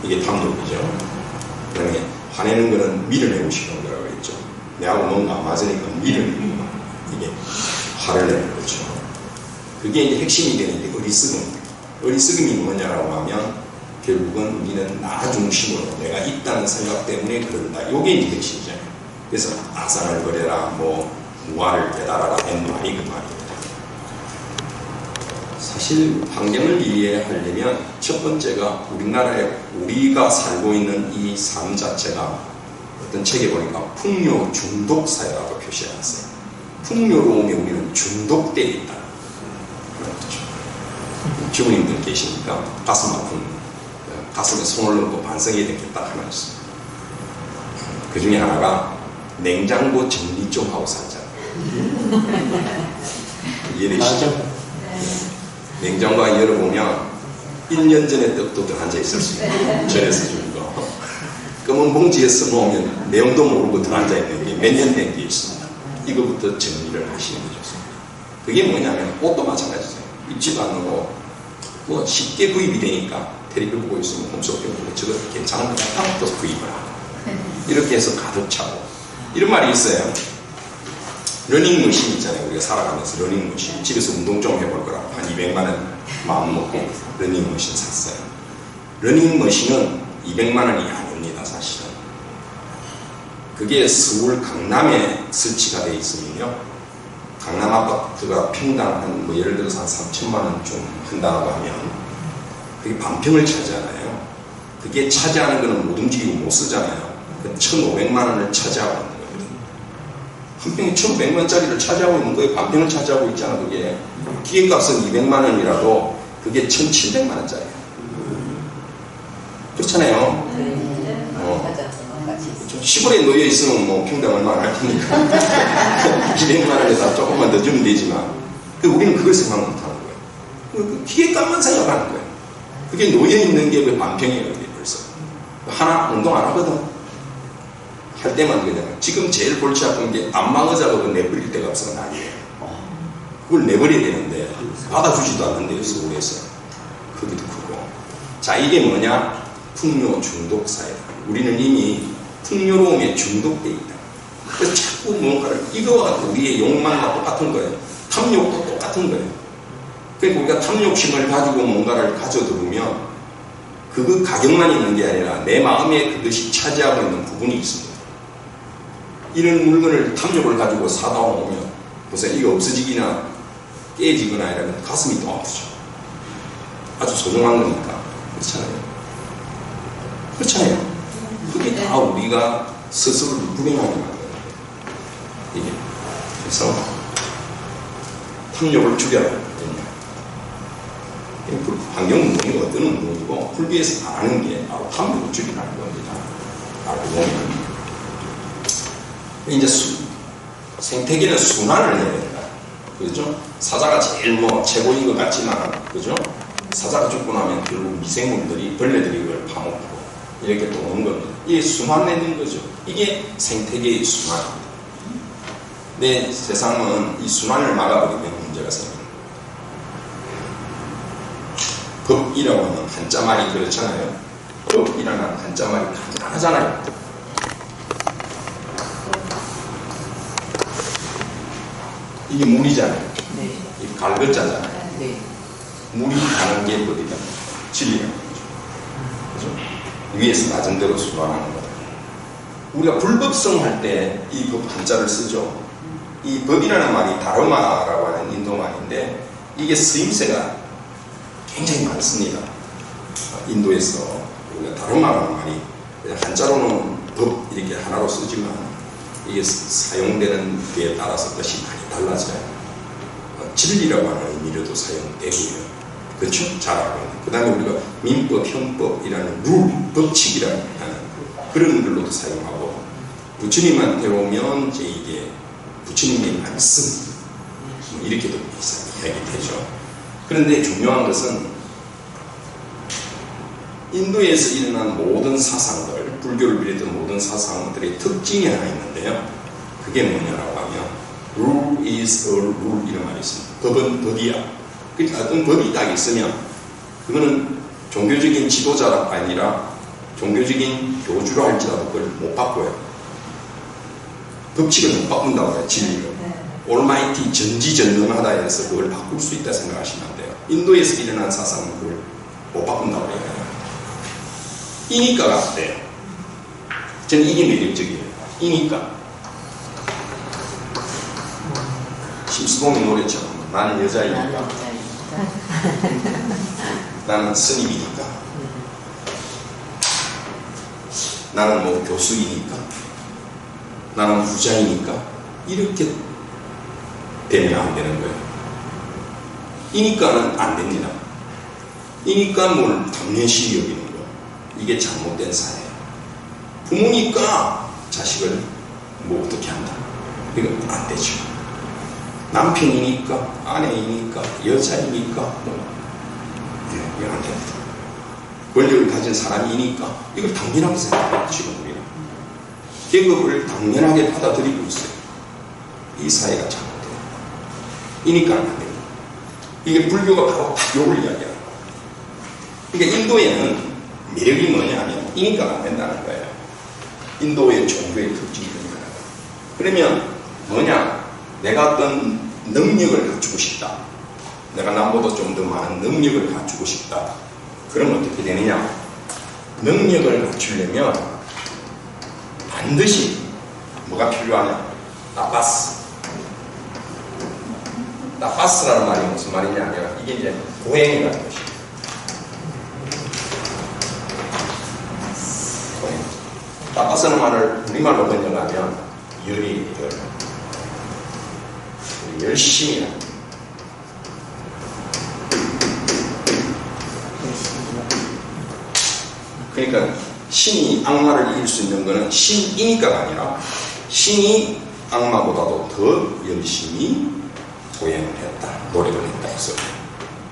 이게 탐욕이죠. 그 다음에 화내는 거는 밀어내고 싶은 거라고 했죠. 내하고 뭔가 안 맞으니까 밀어내는 거. 이게 화를 내는 거죠. 그게 이제 핵심이 되는 게 어리석음. 어리석음이 뭐냐라고 하면 결국은 우리는 나 중심으로 내가 있다는 생각 때문에 그런다. 이게 이제 핵심이잖아요. 그래서 아상을 버려라, 뭐 무아를 깨달아라 한 말이 그 말이에요. 사실 환경을 이해하려면 첫 번째가 우리나라에 우리가 살고 있는 이 삶 자체가 어떤 책에 보니까 풍요 중독 사회라고 표시해놨어요. 풍요로움에 우리는 중독되어 있다. 그런 거죠. 피부님들 계시니까 가슴 아픈, 가슴에 손을 넣고 반성해야 될 게 딱 하나 있습니다. 그 중에 하나가 냉장고 정리 좀 하고 살자. 이해되시죠? 냉장고가 열어보면 1년 전에 떡도 들어앉아 있을 수 있고, 전에서 준 거. 검은 봉지에 써놓으면 내용도 모르고 들어앉아 있는 게 몇 년 된 게 있습니다. 이거부터 정리를 하시는 게 좋습니다. 그게 뭐냐면 옷도 마찬가지죠. 입지도 않는 옷, 뭐 쉽게 구입이 되니까 텔레비를 보고 있으면 홈쇼핑 보고 저거 괜찮은 거 같아 또 구입을 하고, 이렇게 해서 가득 차고. 이런 말이 있어요. 러닝머신 있잖아요. 우리가 살아가면서 러닝머신, 집에서 운동 좀 해볼 거라고 한 200만 원 마음 먹고 러닝머신 샀어요. 러닝머신은 200만 원이 아닙니다. 사실은 그게 서울 강남에 설치가 되어 있으면요, 강남 아파트가 평당 한 뭐 예를 들어서 한 3천만 원 좀 한다고 하면 그게 반평을 차지하나요? 그게 차지하는 거는 못 움직이고 못 쓰잖아요. 1,500만 원을 차지하고 있는 거거든요. 한 평에 1,500만 원짜리를 차지하고 있는 거예요. 반평을 차지하고 있잖아. 그게 기획값은 200만 원이라도 그게 1,700만 원짜리예요. 그렇잖아요. 시골에 놓여 있으면 뭐 평당 얼마 안 할 테니까 200만 원에다 조금만 더 주면 되지만, 우리는 그걸 생각 못 하는 거예요. 그 기획값만 생각하는 거예요. 그게 놓여 있는 게 왜 만평이에요. 벌써 하나 운동 안 하거든. 할 때만 그냥, 지금 제일 골치 아픈 게 안마의자가 내버릴 데가 없어서 난리예요. 그걸 내버려야 되는데 받아주지도 않는데요, 서울에서. 크기도 크고. 자, 이게 뭐냐? 풍요 중독 사회다. 우리는 이미 풍요로움에 중독되어 있다. 그래서 자꾸 뭔가를, 이거와 우리의 욕망과 똑같은 거예요. 탐욕도 똑같은 거예요. 그러니까 우리가 탐욕심을 가지고 뭔가를 가져들으면 그 가격만 있는 게 아니라 내 마음에 그것이 차지하고 있는 부분이 있습니다. 이런 물건을 탐욕을 가지고 사다 오면 보세요. 이거 없어지기나 깨지거나 이러면 가슴이 또 아프죠. 아주 소중한 거니까. 그렇잖아요. 그렇잖아요. 그게 다 우리가 스스로를 불행하게 만드는 거예요. 이게. 그래서 탐욕을 줄여라. 환경운동이 어떤 운동이고, 불교에서 말하는 게 바로 탐욕을 줄이라는 겁니다. 알고 보면. 이제 생태계는 순환을 해야 된다. 그죠? 사자가 제일 뭐 최고인 것 같지만, 그죠? 사자가 죽고 나면 결국 미생물들이, 벌레들이 그걸 파먹고 이렇게 또 오는 겁니다. 이게 순환되는 거죠. 이게 생태계의 순환입니다. 근데 세상은 이 순환을 막아버리면 문제가 생깁니다. 법이라고 하는 한자말이 그렇잖아요. 법이라는 한자말이 간단하잖아요. 이게 물이잖아요. 네. 이 갈글자잖아요. 네. 물이 가는 게 법이다. 진리라는 거죠. 그죠? 위에서 낮은 대로 순환하는 거다. 우리가 불법성 할 때 이 법 한자를 쓰죠. 이 법이라는 말이 다르마라고 하는 인도 말인데, 이게 쓰임새가 굉장히 많습니다. 인도에서 우리가 다르마라는 말이 한자로는 법 이렇게 하나로 쓰지만 이게 사용되는 게 따라서 뜻이 많이 달라져요. 진리라고 하는 의미로도 사용되고요. 그렇죠? 잘 알고 있는. 그 다음에 우리가 민법, 형법이라는 룰, 법칙이라는 그런 글로도 사용하고, 부처님한테 오면 이제 이게 부처님의 말씀 이렇게도 이야기되죠. 그런데 중요한 것은 인도에서 일어난 모든 사상들, 불교를 비롯한 모든 사상들의 특징이 하나 있는데요. 그게 뭐냐라고 하면 rule is a rule 이런 말이 있습니다. 법은 법이야. 그러니까 어떤 법이 딱 있으면 그거는 종교적인 지도자가 아니라 종교적인 교주로 할지라도 그걸 못 바꿔요. 법칙을 못 바꾼다고 해요. 진리를. 올마이티 전지전능하다 해서 그걸 바꿀 수 있다 생각하시면 안 돼요. 인도에서 일어난 사상은 그걸 못 바꾼다고 해요. 이니까가 안 돼요. 저는 이게 매력적이에요. 이니까. 심수봉의 노래처럼 나는 여자이니까, 나는 스님이니까, 나는 뭐 교수이니까, 나는 부자이니까, 이렇게 되면 안 되는 거예요. 이니까는 안 됩니다. 이니까 뭘 당연시 여기는 거. 이게 잘못된 사회예요. 부모니까 자식을 뭐 어떻게 한다. 이건 안 되죠. 남편이니까, 아내이니까, 여자이니까, 이건 안 됩니다. 권력을 가진 사람이니까 이걸 당연하게 생각해요. 지금 우리는. 계급을 당연하게 받아들이고 있어요. 이 사회가 잘못돼요. 이니까 안 됩니다. 이게 불교가 바로 다 욕을 이야기하는 거예요. 그러니까 인도에는 매력이 뭐냐면 이니까 안 된다는 거예요. 인도의 종교의 특징이 뭐냐. 그러면 뭐냐? 내가 어떤 능력을 갖추고 싶다. 내가 남보다 좀 더 많은 능력을 갖추고 싶다. 그러면 어떻게 되느냐? 능력을 갖추려면 반드시 뭐가 필요하냐? 따파스. 따파스라는 말이 무슨 말이냐면 이게 이제 고행이라는 것입니다. 고행. 따파스는 말을 우리말로 번역하면 열이에요. 열심히 하는. 그러니까 신이 악마를 이길 수 있는 것은 신이니까가 아니라 신이 악마보다도 더 열심히 고행을 했다, 노력을 했다 해서.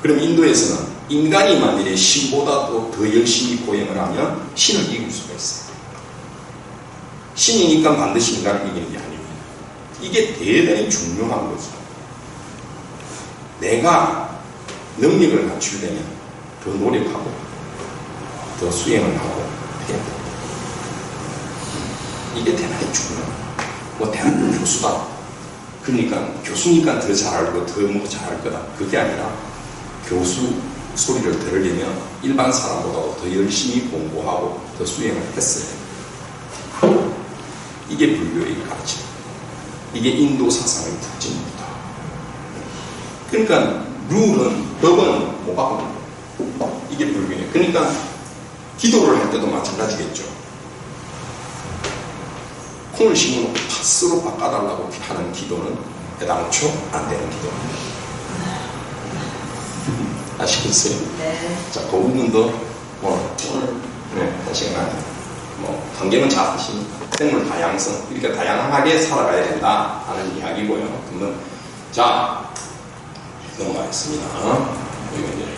그럼 인도에서는 인간이 만일에 신보다도 더 열심히 고행을 하면 신을 이길 수가 있어요. 신이니까 반드시 인간을 이기는 게 아닙니다. 이게 대단히 중요한 거죠. 내가 능력을 갖추려면 더 노력하고 더 수행을 하고 해야 돼. 이게 대단히 중요해요. 뭐 대학교 교수다. 그러니까 교수니까 더 잘 알고 더 뭐 잘할 거다. 그게 아니라 교수 소리를 들으려면 일반 사람보다도 더 열심히 공부하고 더 수행을 했어요. 이게 불교의 가르침. 이게 인도 사상의 특징입니다. 그러니까 룰은, 법은 못 바꿉니다. 이게 불교예요. 그러니까 기도를 할 때도 마찬가지겠죠. 콩을 심어놓고 팥으로 바꿔달라고 하는 기도는 애당초 안 되는 기도입니다. 아시겠어요? 네. 자, 그 부분도 뭐 오늘 한 시간 뭐 관계는 잘 아시니까 생물 다양성 이렇게 다양하게 살아가야 된다 하는 이야기고요. 그러면 자 넘어가겠습니다. 여기 이제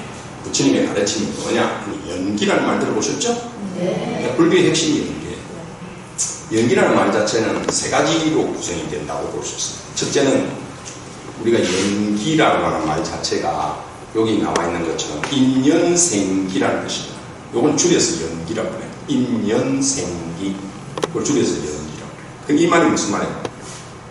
부처님의 가르침이 뭐냐? 연기라는 말 들어보셨죠? 네. 불교의 핵심이 연기예요. 연기라는 말 자체는 세 가지로 구성이 된다고 볼 수 있습니다. 첫째는 우리가 연기라고 하는 말 자체가 여기 나와 있는 것처럼 인연생기라는 뜻입니다. 이건 줄여서 연기라고 해요. 인연생기. 그걸 줄여서 연기라고 해요. 그럼 이 말이 무슨 말이에요?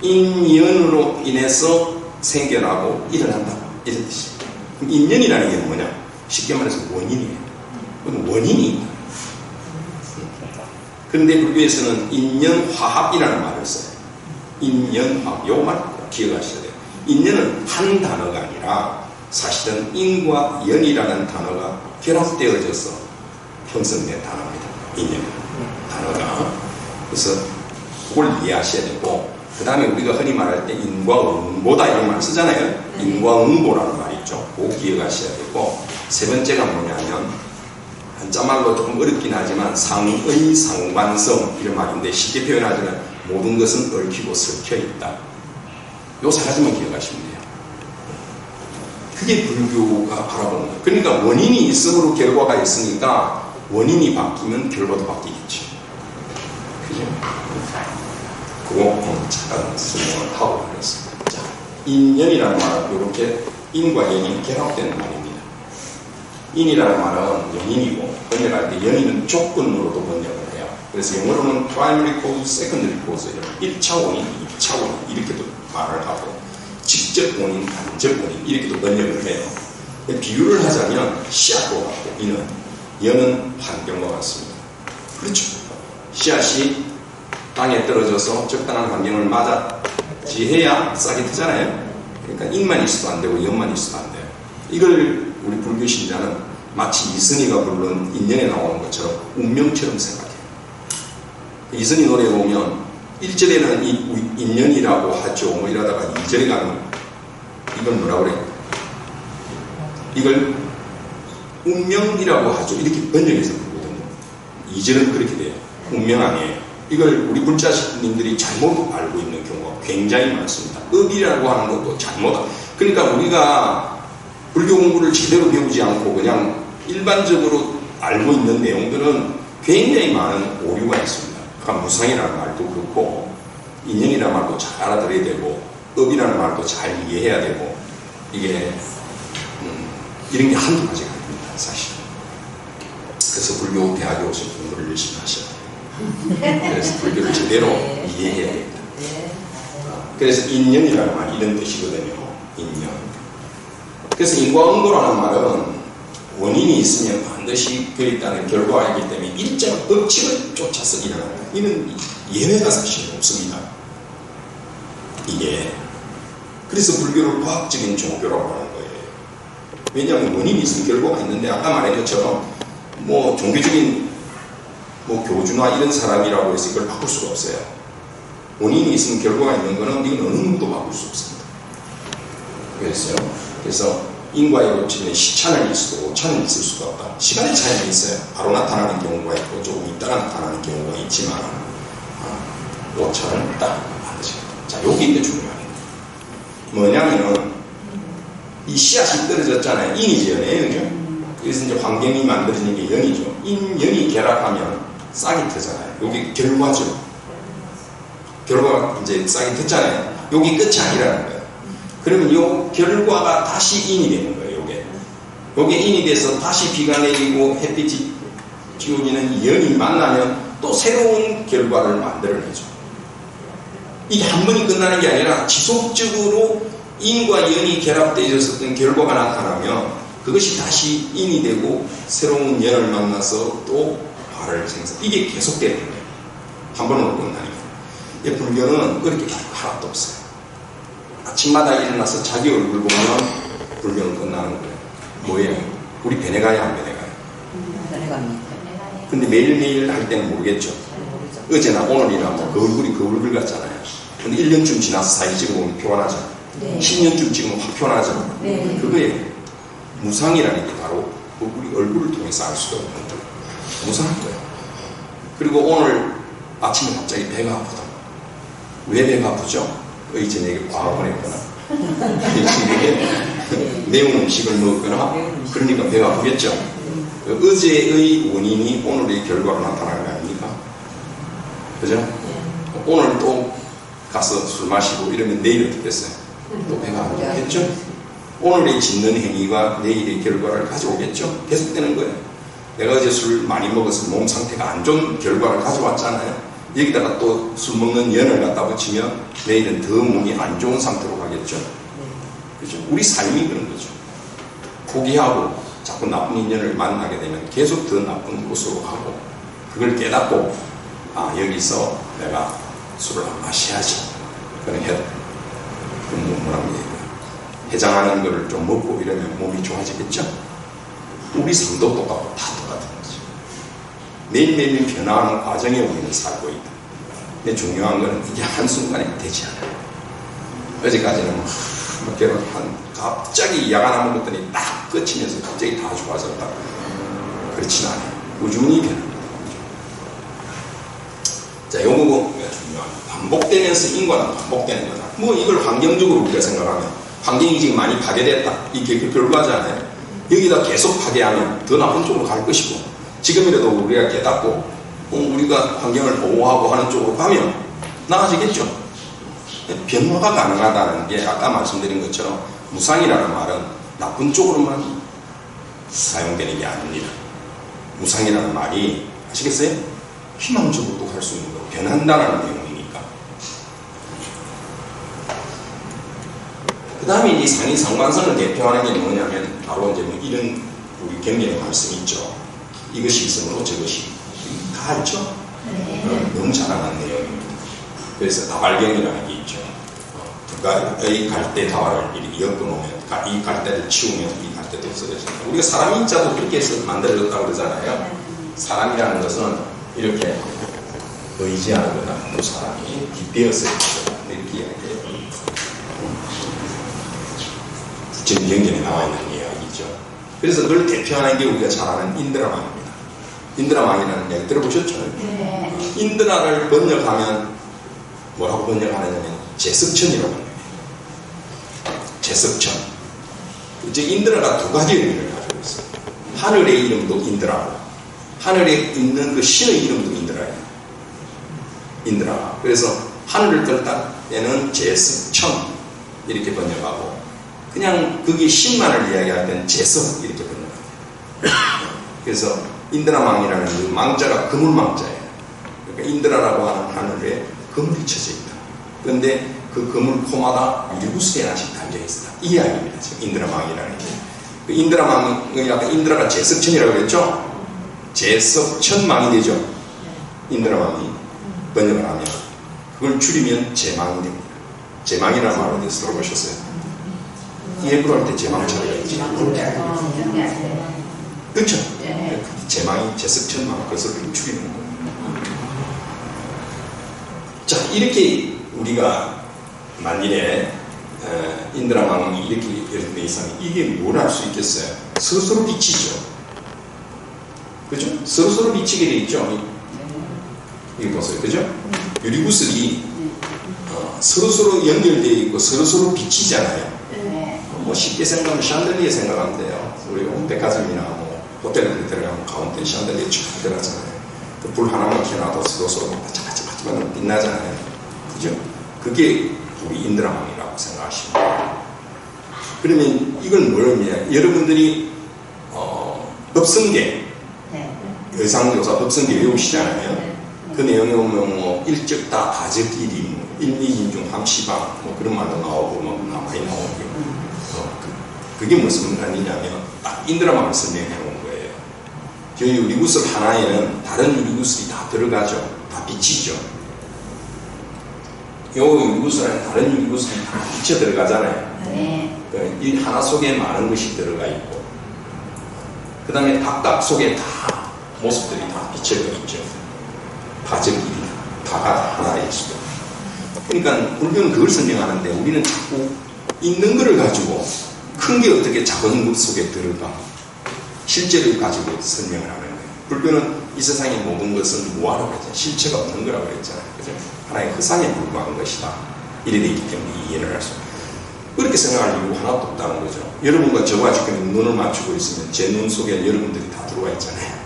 인연으로 인해서 생겨나고 일어난다. 이런 뜻입니다. 그럼 인연이라는 게 뭐냐? 쉽게 말해서 원인이에요. 원인이 있다. 그런데 불교에서는 인연화합이라는 말을 써요. 인연화합. 이 말 기억하셔야 돼요. 인연은 한 단어가 아니라 사실은 인과 연이라는 단어가 결합되어져서 형성된 단어입니다. 인연 단어가. 그래서 그걸 이해하셔야 되고, 그 다음에 우리가 흔히 말할 때 인과 응보다 이런 말 쓰잖아요. 인과 응보라는 말이 있죠. 그거 기억하셔야 되고, 세 번째가 뭐냐면 한자말로 조금 어렵긴 하지만 상의 상관성 이런 말인데 쉽게 표현하자면 모든 것은 얽히고 섞여 있다. 요 세 가지만 기억하시면 돼요. 그게 불교가 바라보는 거예요. 그러니까 원인이 있음으로 결과가 있으니까 원인이 바뀌면 결과도 바뀌겠죠. 그죠? 그거 잠깐 설명을 하고 하겠습니다. 자, 인연이라는 말은 이렇게 인과 연이 결합되는 말입니다. 인이라는 말은 연인이고 번역할 때 연인은 조건으로도 번역을 해요. 그래서 영어로는 primary cause, secondary cause 1차 원인, 2차 원인 이렇게도 말을 하고 직접 원인, 간접 원인 이렇게도 번역을 해요. 비유를 하자면 씨앗과 같고 이는 연은 환경과 같습니다. 그렇죠. 씨앗이 땅에 떨어져서 적당한 환경을 맞아지해야 싹이 트잖아요. 그러니까 인만 있어도 안 되고 연만 있어도 안 돼요. 이걸 우리 불교 신자는 마치 이선희가 부른 인연에 나오는 것처럼 운명처럼 생각해요. 이선희 노래에 보면 1절에는 인연이라고 하죠. 뭐 이러다가 2절에 가면 이걸 뭐라고 그래요? 이걸 운명이라고 하죠. 이렇게 번역해서 부르거든요. 2절은 그렇게 돼요. 운명 아니에요. 이걸 우리 불자님들이 잘못 알고 있는 경우가 굉장히 많습니다. 업이라고 하는 것도 잘못. 그러니까 우리가 불교 공부를 제대로 배우지 않고 그냥 일반적으로 알고 있는 내용들은 굉장히 많은 오류가 있습니다. 그러니까 무상이라는 말도 그렇고 인연이라는 말도 잘 알아들어야 되고 업이라는 말도 잘 이해해야 되고 이게 이런 게 한두 가지가 아닙니다. 사실. 그래서 불교 대학에 오신 공부를 열심히 하셔야 돼요. 그래서 불교를 제대로 이해해야 됩니다. 그래서 인연이라는 말 이런 뜻이거든요. 인연. 그래서 인과응보라는 말은 원인이 있으면 반드시 그 있다는 결과가 있기 때문에 일정 법칙을 쫓아서 일어난다. 이는 예외가 사실 없습니다. 이게 그래서 불교를 과학적인 종교라고 하는 거예요. 왜냐하면 원인이 있으면 결과가 있는데 아까 말한 것처럼 뭐 종교적인 뭐 교주나 이런 사람이라고 해서 이걸 바꿀 수가 없어요. 원인이 있으면 결과가 있는 거는 이건 어느 누구도 바꿀 수 없습니다. 그래서 인과에 겹치는 시차는 있어도 오차는 있을 수가 없다. 시간의 차이가 있어요. 바로 나타나는 경우가 있고 조금 있다가 나타나는 경우가 있지만 오차는 딱 반드시. 자, 여기 이제 중요한 게 뭐냐면은 이 씨앗이 떨어졌잖아요. 인이죠, 그죠? 그래서 이제 환경이 만들어지는 게 연이죠. 연이 결합하면 싹이 트잖아요. 여기 결과죠. 결과가 이제 싹이 트잖아요. 여기 끝이 아니라는 거예요. 그러면 요 결과가 다시 인이 되는 거예요. 요게 인이 돼서 다시 비가 내리고 햇빛이 띄워지는 연이 만나면 또 새로운 결과를 만들어내죠. 이게 한 번이 끝나는 게 아니라 지속적으로 인과 연이 결합되어 있었던 결과가 나타나면 그것이 다시 인이 되고 새로운 연을 만나서 또 발을 생산. 이게 계속되는 거예요. 한 번으로 끝나니까. 불교는 그렇게 하나도 없어요. 아침마다 일어나서 자기 얼굴 보면 불교는 끝나는 거예요. 뭐예요? 우리 변해 가요, 안 변해 가요? 변해 갑니다. 근데 매일매일 할 때는 모르겠죠. 어제나 오늘이나 뭐 그 얼굴이 그 얼굴 같잖아요. 근데 1년쯤 지나서 사진 찍어보면 표현하잖아요. 네. 10년쯤 찍으면 확 표현하잖아요. 네. 그거예요. 무상이라는 게 바로 우리 얼굴을 통해서 알 수가 없는 거예요. 무상한 거예요. 그리고 오늘 아침에 갑자기 배가 아프다. 왜 배가 아프죠? 저녁에 과학을 했거나 매운 음식을 먹었거나 그러니까 배가 아프겠죠. 어제의 원인이 오늘의 결과로 나타나는 거 아닙니까? 그죠? 오늘 또 가서 술 마시고 이러면 내일 어떻게 됐어요? 또 배가 아프겠죠? 오늘의 짓는 행위가 내일의 결과를 가져오겠죠? 계속되는 거예요. 내가 어제 술 많이 먹어서 몸 상태가 안 좋은 결과를 가져왔잖아요. 여기다가 또 술 먹는 연을 갖다 붙이면 내일은 더 몸이 안 좋은 상태로 가겠죠. 그렇죠? 우리 삶이 그런 거죠. 포기하고 자꾸 나쁜 인연을 만나게 되면 계속 더 나쁜 곳으로 가고 그걸 깨닫고 여기서 내가 술을 안 마셔야지. 그런 뭐라고 얘기해요. 해장하는 거를 좀 먹고 이러면 몸이 좋아지겠죠. 우리 삶도 똑같고 다 똑같은 거죠. 매일매일 변화하는 과정에 우리는 살고 있다. 근데 중요한 거는 이게 한순간에 되지 않아요. 어제까지는 갑자기 약 하나 먹었더니 딱 끝이면서 갑자기 다 좋아졌다. 그렇진 않아요. 꾸준히 변합니다. 자, 요거가 중요합니다. 반복되면서 인과는 반복되는 거다. 뭐 이걸 환경적으로 우리가 생각하면 환경이 지금 많이 파괴됐다. 이게 그 결과잖아요. 여기다 계속 파괴하면 더 나쁜 쪽으로 갈 것이고 지금이라도 우리가 깨닫고 우리가 환경을 보호하고 하는 쪽으로 가면 나아지겠죠. 변화가 가능하다는 게 아까 말씀드린 것처럼 무상이라는 말은 나쁜 쪽으로만 사용되는 게 아닙니다. 무상이라는 말이 아시겠어요? 희망적으로도 갈 수 있는 거 변한다는 내용이니까. 그 다음에 이 상이 상관성을 대표하는 게 뭐냐면 바로 이제 뭐 이런 우리 경전의 말씀이 있죠. 이것이 있으므로 저것이 다 알죠? 네. 너무 자랑한 내용입니다. 그래서 다발경이라는 게 있죠. 이 갈대 다발을 이렇게 엮어놓으면 이 갈대를 치우면 이 갈대도 없어졌습니다. 우리가 사람 인자도 그렇게 해서 만들어졌다고 그러잖아요. 사람이라는 것은 이렇게 의지하거나 또 사람이 빗대어서 이렇게 이야기해요. 부처님 경전에 나와 있는 이야기죠. 그래서 그걸 대표하는 게 우리가 잘 아는 인드라망입니다. 인드라망이라는 이야기 들어보셨죠? 네. 인드라를 번역하면 뭐라고 번역하느냐면 제석천이라고 합니다. 제석천. 이제 인드라가 두 가지 의미를 가지고 있어요. 하늘의 이름도 인드라고, 하늘에 있는 그 신의 이름도 인드라예요. 인드라. 그래서 하늘을 뜰 때는 제석천 이렇게 번역하고, 그냥 그게 신만을 이야기할 때는 제석 이렇게 번역합니다. 그래서 인드라망이라는 그 망자가 그물망자예요. 그러니까 인드라라고 하는 하늘에 그물이 쳐져 있다. 그런데 그 그물 코마다 유리구슬이 하나씩 달려 있다. 이 이야기입니다. 지금 인드라망이라는 게. 그 인드라망은 약간 인드라가 제석천이라고 그랬죠? 제석천망이 되죠. 인드라망이 번역을 하면 그걸 줄이면 제망이 됩니다. 제망이라는 말을 어디서 들어보셨어요? 예불 할 때 제망 차례가 있지. 그렇죠? 제망이 제석천망, 그래서 그걸 줄이는 거예요. 자, 이렇게 우리가 만일에 인드라망이 이렇게 예를 이상 이게 뭘 할 수 있겠어요? 서로서로 비치죠. 그죠? 서로서로 비치게 돼 있죠. 이거 보세요. 그죠? 유리구슬이 서로서로 연결되어 있고 서로서로 비치잖아요. 뭐 쉽게 생각하면 샹들리에 생각하면 돼요. 우리 백화점이나 뭐 호텔에 들어가면 가운데 샹들리에 쫙 들어가잖아요. 불 하나만 켜놔도 서로서로 반짝반짝 빛나잖아요. 그죠? 그게 우리 인드라망이라고 생각하시면 돼요. 그러면 이건 뭐냐? 여러분들이 법성계, 의상교사 법성계 외우시잖아요. 그 내용에 보면 뭐 일적다, 다적일이, 일미인중, 함시방 뭐 그런 말도 나오고 뭐 많이 나오고 그게 무슨 말이냐면 딱 인드라망을 설명해 온 거예요. 저희 유리구슬 하나에는 다른 유리구슬이 다 들어가죠. 다 비치죠. 요 유리구슬 안에 다른 유리구슬이 다 비쳐 들어가잖아요. 그러니까 이 하나 속에 많은 것이 들어가 있고, 그 다음에 각각 속에 다 모습들이 다 비쳐져 있죠. 다적일이 다가 하나일 수도. 그러니까 불교는 그걸 설명하는데 우리는 자꾸 있는 거를 가지고 큰 게 어떻게 작은 것 속에 들어가 실제를 가지고 설명을 하는 거예요. 불교는 이 세상의 모든 것은 무아라고 했잖아요. 실체가 없는 거라고 그랬잖아요. 그죠? 하나의 허상에 불과한 것이다. 이래 되기 때문에 이해를 할 수 없어요. 그렇게 생각할 이유가 하나도 없다는 거죠. 여러분과 저와 지금 눈을 맞추고 있으면 제 눈 속에 여러분들이 다 들어와 있잖아요.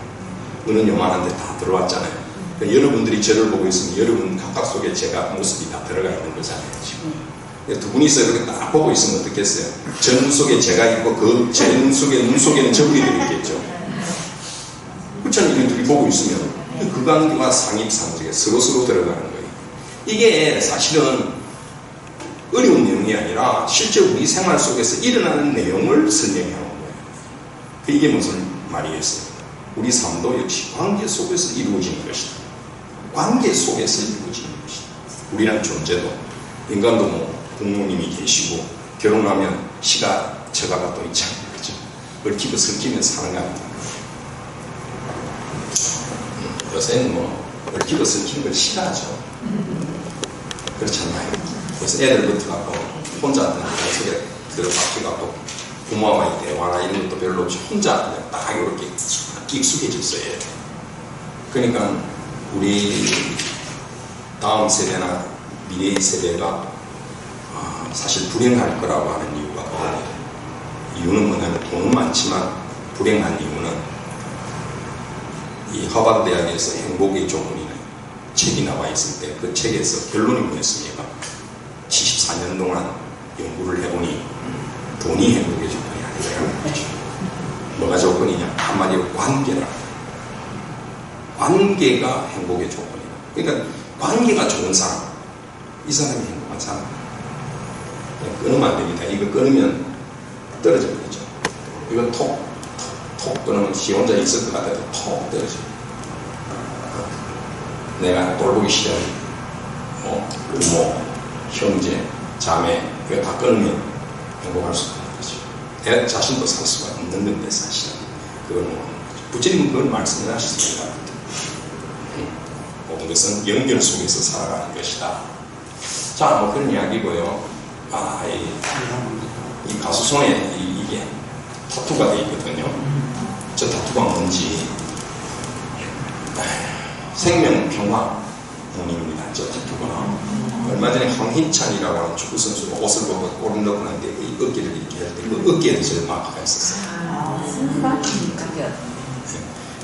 눈은 요만한데 다 들어왔잖아요. 그러니까 여러분들이 저를 보고 있으면 여러분 각각 속에 제가 모습이 다 들어가 있는 거잖아요. 지금. 두 분이서 이렇게 딱 보고 있으면 어떻겠어요? 저 눈 속에 제가 있고 그 제 눈 속에는 저분이 있겠죠. 그렇잖아요. 이들이 보고 있으면 그 관계와 상입상적에 서로서로 들어가는 거예요. 이게 사실은 어려운 내용이 아니라 실제 우리 생활 속에서 일어나는 내용을 설명해 온 거예요. 이게 무슨 말이겠어요? 우리 삶도 역시 관계 속에서 이루어지는 것이다. 관계 속에서 이루어지는 것이다. 우리란 존재도, 인간도 뭐 부모님이 계시고 결혼하면 시가 처가가 또 있잖아요. 그렇죠? 얽히고 설키면 사는 거 아닙니까? 요새는 뭐 얽히고 설키는 걸 싫어하죠. 그렇잖아요. 그래서 애들부터 갖고 혼자 속에 들어박혀갖고 부모와의 대화나 이런 것도 별로 없이 혼자 그냥 딱 이렇게 익숙해졌어요. 그러니까 우리 다음 세대나 미래의 세대가 사실 불행할 거라고 하는 이유가 뭐예요? 이유는 뭐냐면 돈은 많지만 불행한 이유는 이 하버드 대학에서 행복의 조문이라는 책이 나와 있을 때 그 책에서 결론이 뭐였습니까? 74년 동안 연구를 해보니 돈이 행복의 조건이 아니라는 거죠. 뭐가 조건이냐? 한마디로 관계라. 관계가 행복의 조건이다. 그러니까 관계가 좋은 사람, 이 사람이 행복한 사람. 끊으면 안 됩니다. 이거 끊으면 떨어져 버리죠. 이거 톡 끊으면 지 혼자 있을 것 같아도 톡 떨어져. 내가 돌보기 싫은 부모, 형제, 자매, 이거 다 끊으면 행복할 수가 없는 거죠. 내 자신도 살 수가 없는 건데 사실은 그걸 부처님은 그걸 말씀을 하셨습니다. 모든 것은 연결 속에서 살아가는 것이다. 자, 뭐 그런 이야기고요. 이 가수 손에 이게 타투가 되어 있거든요. 저 타투가 뭔지. 생명평화문입니다. 저 타투가. 얼마 전에 황희찬이라고 하는 축구선수가 옷을 보고 골을 넣고 난데 이 어깨를 이렇게 할 때 그 어깨에도 저 마크가 있었어요.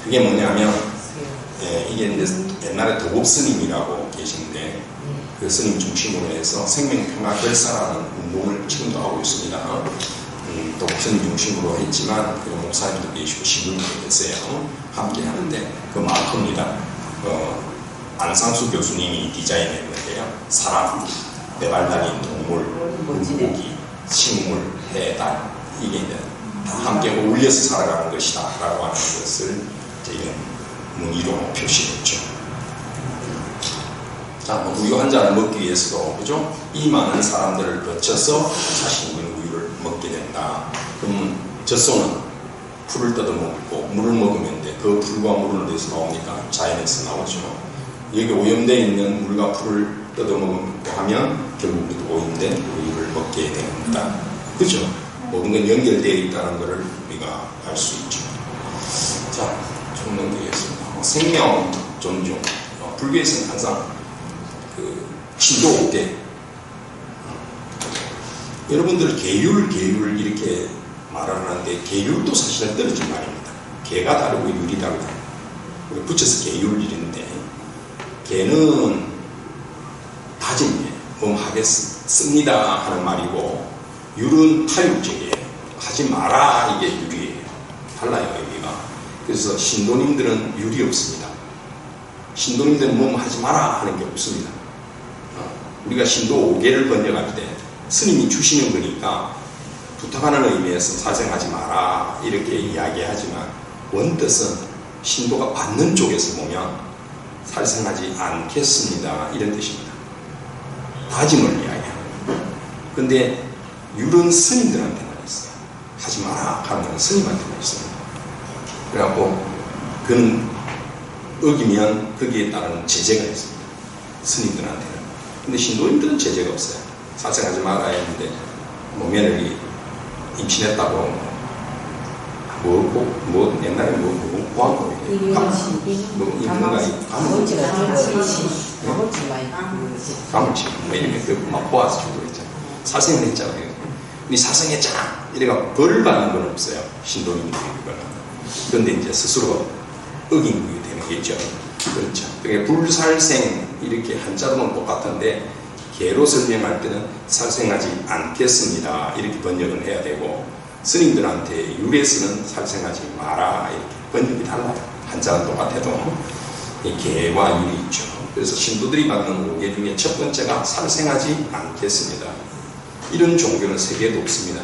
그게 뭐냐면 이게 이제 옛날에 도급 스님이라고 계신데 그 스님 중심으로 해서 생명평화 결사라는 운동을 지금도 하고 있습니다. 도급 스님 중심으로 했지만 그 목사님도 계시고 신부님도 계세요. 함께 하는데 그 마크입니다. 안상수 교수님이 디자인했는데요. 사람, 네발 달린 동물, 물고기, 식물, 해, 달 이게 이제 다 함께 어울려서 살아가는 것이다 라고 하는 것을 저희는 무늬로 표시했죠. 자, 뭐 우유 한 잔을 먹기 위해서도 그죠? 이 많은 사람들을 거쳐서 자신이 우유를 먹게 된다. 그러면 젖소는 풀을 뜯어먹고 물을 먹으면 돼. 그 풀과 물은 어디서 나오니까 자연에서 나오죠. 여기 오염되어 있는 물과 풀을 뜯어먹고 하면 결국 오염된 우유를 먹게 됩니다. 그죠? 모든 건 연결되어 있다는 것을 우리가 알 수 있죠. 자, 좀 넘기겠습니다. 생명 존중. 불교에서는 항상 그 신도 5대. 여러분들 계율 이렇게 말을 하는데 계율도 사실은 떨어진 말입니다. 계가 다르고 율이 다르다. 우리 붙여서 계율 이런데 계는 다짐이에요. 하겠습니다 하는 말이고 율은 타육적이에요. 하지 마라 이게 율이에요. 달라요 의미가. 그래서 신도님들은 율이 없습니다. 신도님들은 하지 마라 하는 게 없습니다. 우리가 신도 5개를 번역할 때 스님이 주시는 거니까 부탁하는 의미에서 살생하지 마라 이렇게 이야기하지만 원뜻은 신도가 받는 쪽에서 보면 살생하지 않겠습니다 이런 뜻입니다. 다짐을 이야기합니다. 근데 율은 스님들한테만 있어요. 하지 마라 하는 건 스님한테만 있습니다. 그래갖고 그는 어기면 거기에 따른 제재가 있습니다. 스님들한테는. 근데 신도님들은 제재가 없어요. 살생하지 마라 했는데 며느리 임신했다고 옛날에 뭐하고 입는 가물치 뭐 이렇게 막 보아서 주고 있잖아요. 살생을 했잖아요. 니 살생했잖아 이래가 벌 받는 건 없어요. 신도님들이 그거는. 그런데 이제 스스로 어긴 그게 되는 게 있죠. 그렇죠. 그러니까 불살생 이렇게 한자로는 똑같은데 개로 설명할 때는 살생하지 않겠습니다 이렇게 번역을 해야 되고 스님들한테 율에서는 살생하지 마라 이렇게 번역이 달라요. 한자는 똑같아도 개와 율이 있죠. 그래서 신도들이 받는 5개 중에 첫 번째가 살생하지 않겠습니다. 이런 종교는 세계에도 없습니다.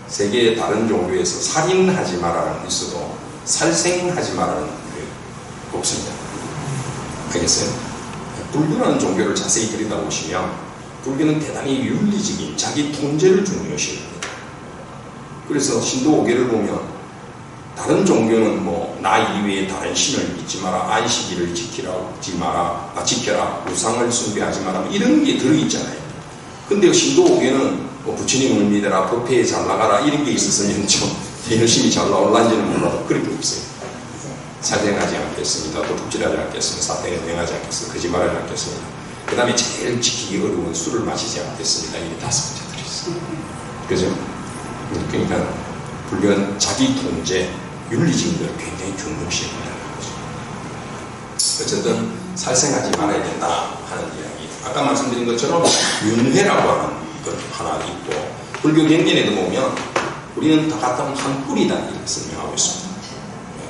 세계의 다른 종교에서 살인하지 마라는 있어도 살생하지 마라는 게 없습니다. 알겠어요? 불교라는 종교를 자세히 들여다보시면 불교는 대단히 윤리적인 자기 통제를 중요시합니다. 그래서 신도 5개를 보면 다른 종교는 나 이외에 다른 신을 믿지 마라, 안식일을 지켜라, 우상을 숭배하지 마라 이런 게 들어있잖아요. 근데 신도 5개는 부처님을 믿어라, 법회에 잘 나가라 이런 게 있었으면 좀 열심히 잘 나올란지는 몰라도 그런 게 없어요. 살생하지 않겠습니다. 또 독질하지 않겠습니다. 사탕에 행하지 않겠습니다. 거짓말하지 않겠습니다. 그 다음에 제일 지키기 어려운 술을 마시지 않겠습니다. 이게 5번째 들어있어요. 그죠? 그러니까 불교는 자기 통제, 윤리적인 걸 굉장히 중요시한다는 거죠. 어쨌든 살생하지 말아야 된다 하는 이야기. 아까 말씀드린 것처럼 윤회라고 하는 것 하나 있고 불교 경전에도 보면 우리는 다 같은 한 뿌리다 이렇게 설명하고 있습니다.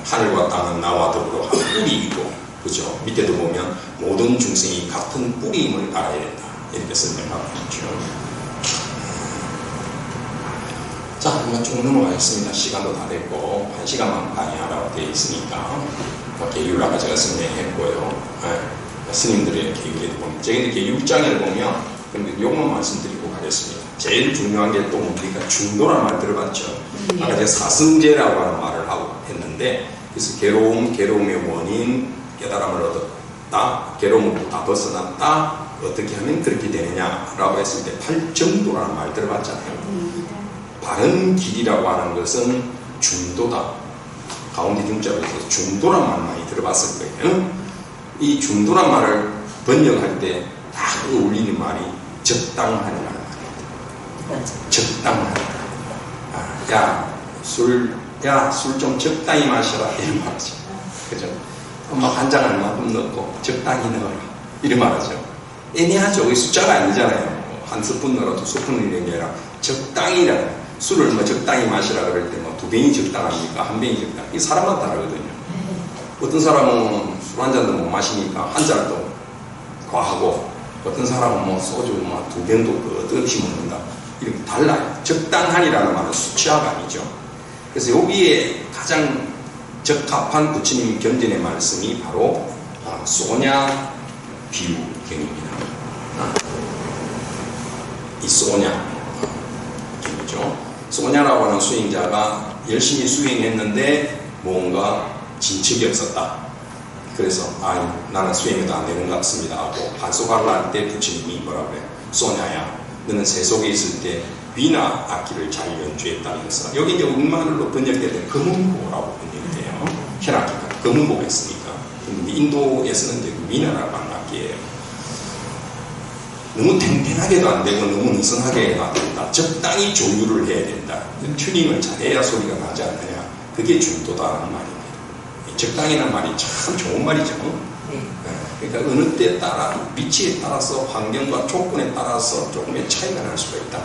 하늘과 땅은 나와 더불어 한 뿌리이고 그죠? 밑에도 보면 모든 중생이 같은 뿌리임을 알아야 된다 이렇게 설명하고 있죠. 자, 한번 쭉 넘어가겠습니다. 시간도 다 됐고 1시간만 강의하라고 되어 있으니까 계율 아까 제가 설명했고요. 스님들의 계율에도 보면 제가 이제 계율장애를 보면 요것만 말씀드리고 가겠습니다. 제일 중요한 게 또 우리가 중도라는 말 들어봤죠. 아까 제가 사승제라고 하는 말을 하고 했는데 그래서 괴로움의 원인, 깨달음을 얻었다, 괴로움으로부터 벗어났다, 어떻게 하면 그렇게 되느냐라고 했을 때 8정도라는 말 들어봤잖아요. 바른 길이라고 하는 것은 중도다. 가운데 중자로 해서 중도란 말 많이 들어봤을 거예요. 이 중도란 말을 번역할 때 딱 어울리는 말이 적당하는 말이에요. 적당하다. 술 좀 적당히 마셔라. 이런 말이죠. 그죠? 막 한 잔 얼마큼 넣고 적당히 넣어라. 이런 말이죠. 애매하죠. 이 숫자가 아니잖아요. 한 스푼 넣어라, 두 스푼 이런 게 아니라 적당히라. 술을 뭐 적당히 마시라 그럴 때 뭐 두 병이 적당합니까? 한 병이 적당. 이게 사람마다 다르거든요. 어떤 사람은 술 한 잔도 못 마시니까 한 잔도 과하고, 어떤 사람은 뭐 소주 뭐 두 병도 끝없이 먹는다. 이렇게 달라요. 적당한이라는 말은 수치화가 아니죠. 그래서 여기에 가장 적합한 부처님 견전의 말씀이 바로 소냐 비유경입니다. 이 소냐 경이죠. 소냐라고 하는 수행자가 열심히 수행했는데 뭔가 진척이 없었다. 그래서 나는 수행해도 안 되는 것 같습니다 하고 반속하려 할 때 부처님이 뭐라고 해요? 소냐야, 너는 세속에 있을 때 비나 악기를 잘 연주했다는 것은, 여기 이제 우리말로 번역될 때 검은고라고 번역이 돼요. 현악기가 검은고가 있으니까. 근데 인도에서는 이제 미나라고 하는 악기예요. 너무 탱탱하게도 안 되고 너무 느슨하게 해도 안 된다. 적당히 조율을 해야 된다. 튜닝을 잘해야 소리가 나지 않느냐. 그게 중도다라는 말입니다. 적당이라는 말이 참 좋은 말이죠. 그러니까 어느 때에 따라, 위치에 따라서, 환경과 조건에 따라서 조금의 차이가 날 수가 있다.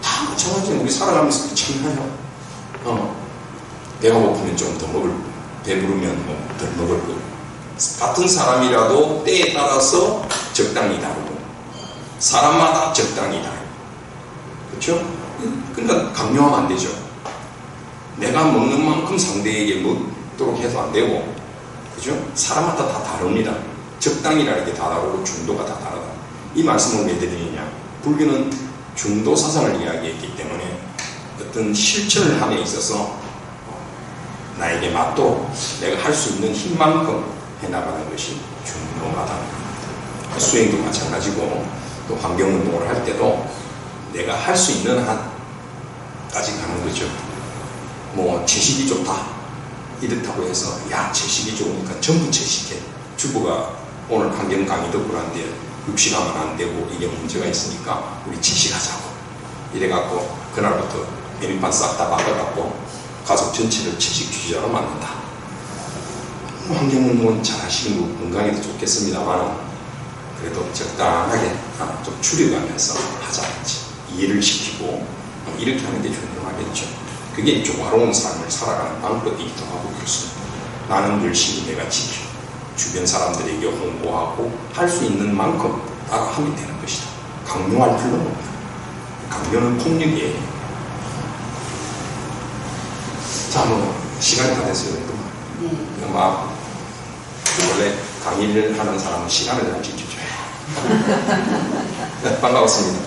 다 마찬가지로 우리 살아가면서 차이나요. 배가 고프면 좀 더 먹을, 배부르면 뭐 덜 먹을 거. 같은 사람이라도 때에 따라서 적당히 다르고, 사람마다 적당히 다르고. 그렇죠? 그러니까 강요하면 안 되죠. 내가 먹는 만큼 상대에게 먹도록 해도 안 되고, 그죠? 사람마다 다 다릅니다. 적당이라는 게 다 다르고 중도가 다 다르다. 이 말씀을 왜 드리느냐? 불교는 중도 사상을 이야기했기 때문에 어떤 실천을 함에 있어서 나에게 맞도록 내가 할 수 있는 힘만큼 해나가는 것이 중도마다. 수행도 마찬가지고, 또 환경운동을 할 때도 내가 할 수 있는 한까지 가는 거죠. 뭐 채식이 좋다 이렇다고 해서 채식이 좋으니까 전부 채식해. 주부가 오늘 환경 강의 듣고 난데 육식하면 안 되고 이게 문제가 있으니까 우리 채식하자고 이래갖고 그날부터 메뉴판 싹 다 바꿔갖고 가족 전체를 채식주의자로 만든다. 환경운동은 잘 하시는 거 건강에도 좋겠습니다만 그래도 적당하게 좀 줄여가면서 하자든지 이해를 시키고 이렇게 하는 게 중요하겠죠. 그게 조화로운 삶을 살아가는 방법이기도 하고 그렇습니다. 나는 열심히 내가 지키고 주변 사람들에게 홍보하고 할 수 있는 만큼 따라하면 되는 것이다. 강요할 필요는 없다. 강요는 폭력이에요. 자, 시간이 다 됐어요. 원래 강의를 하는 사람은 시간을 잘 지켜줘요. 네, 반가웠습니다.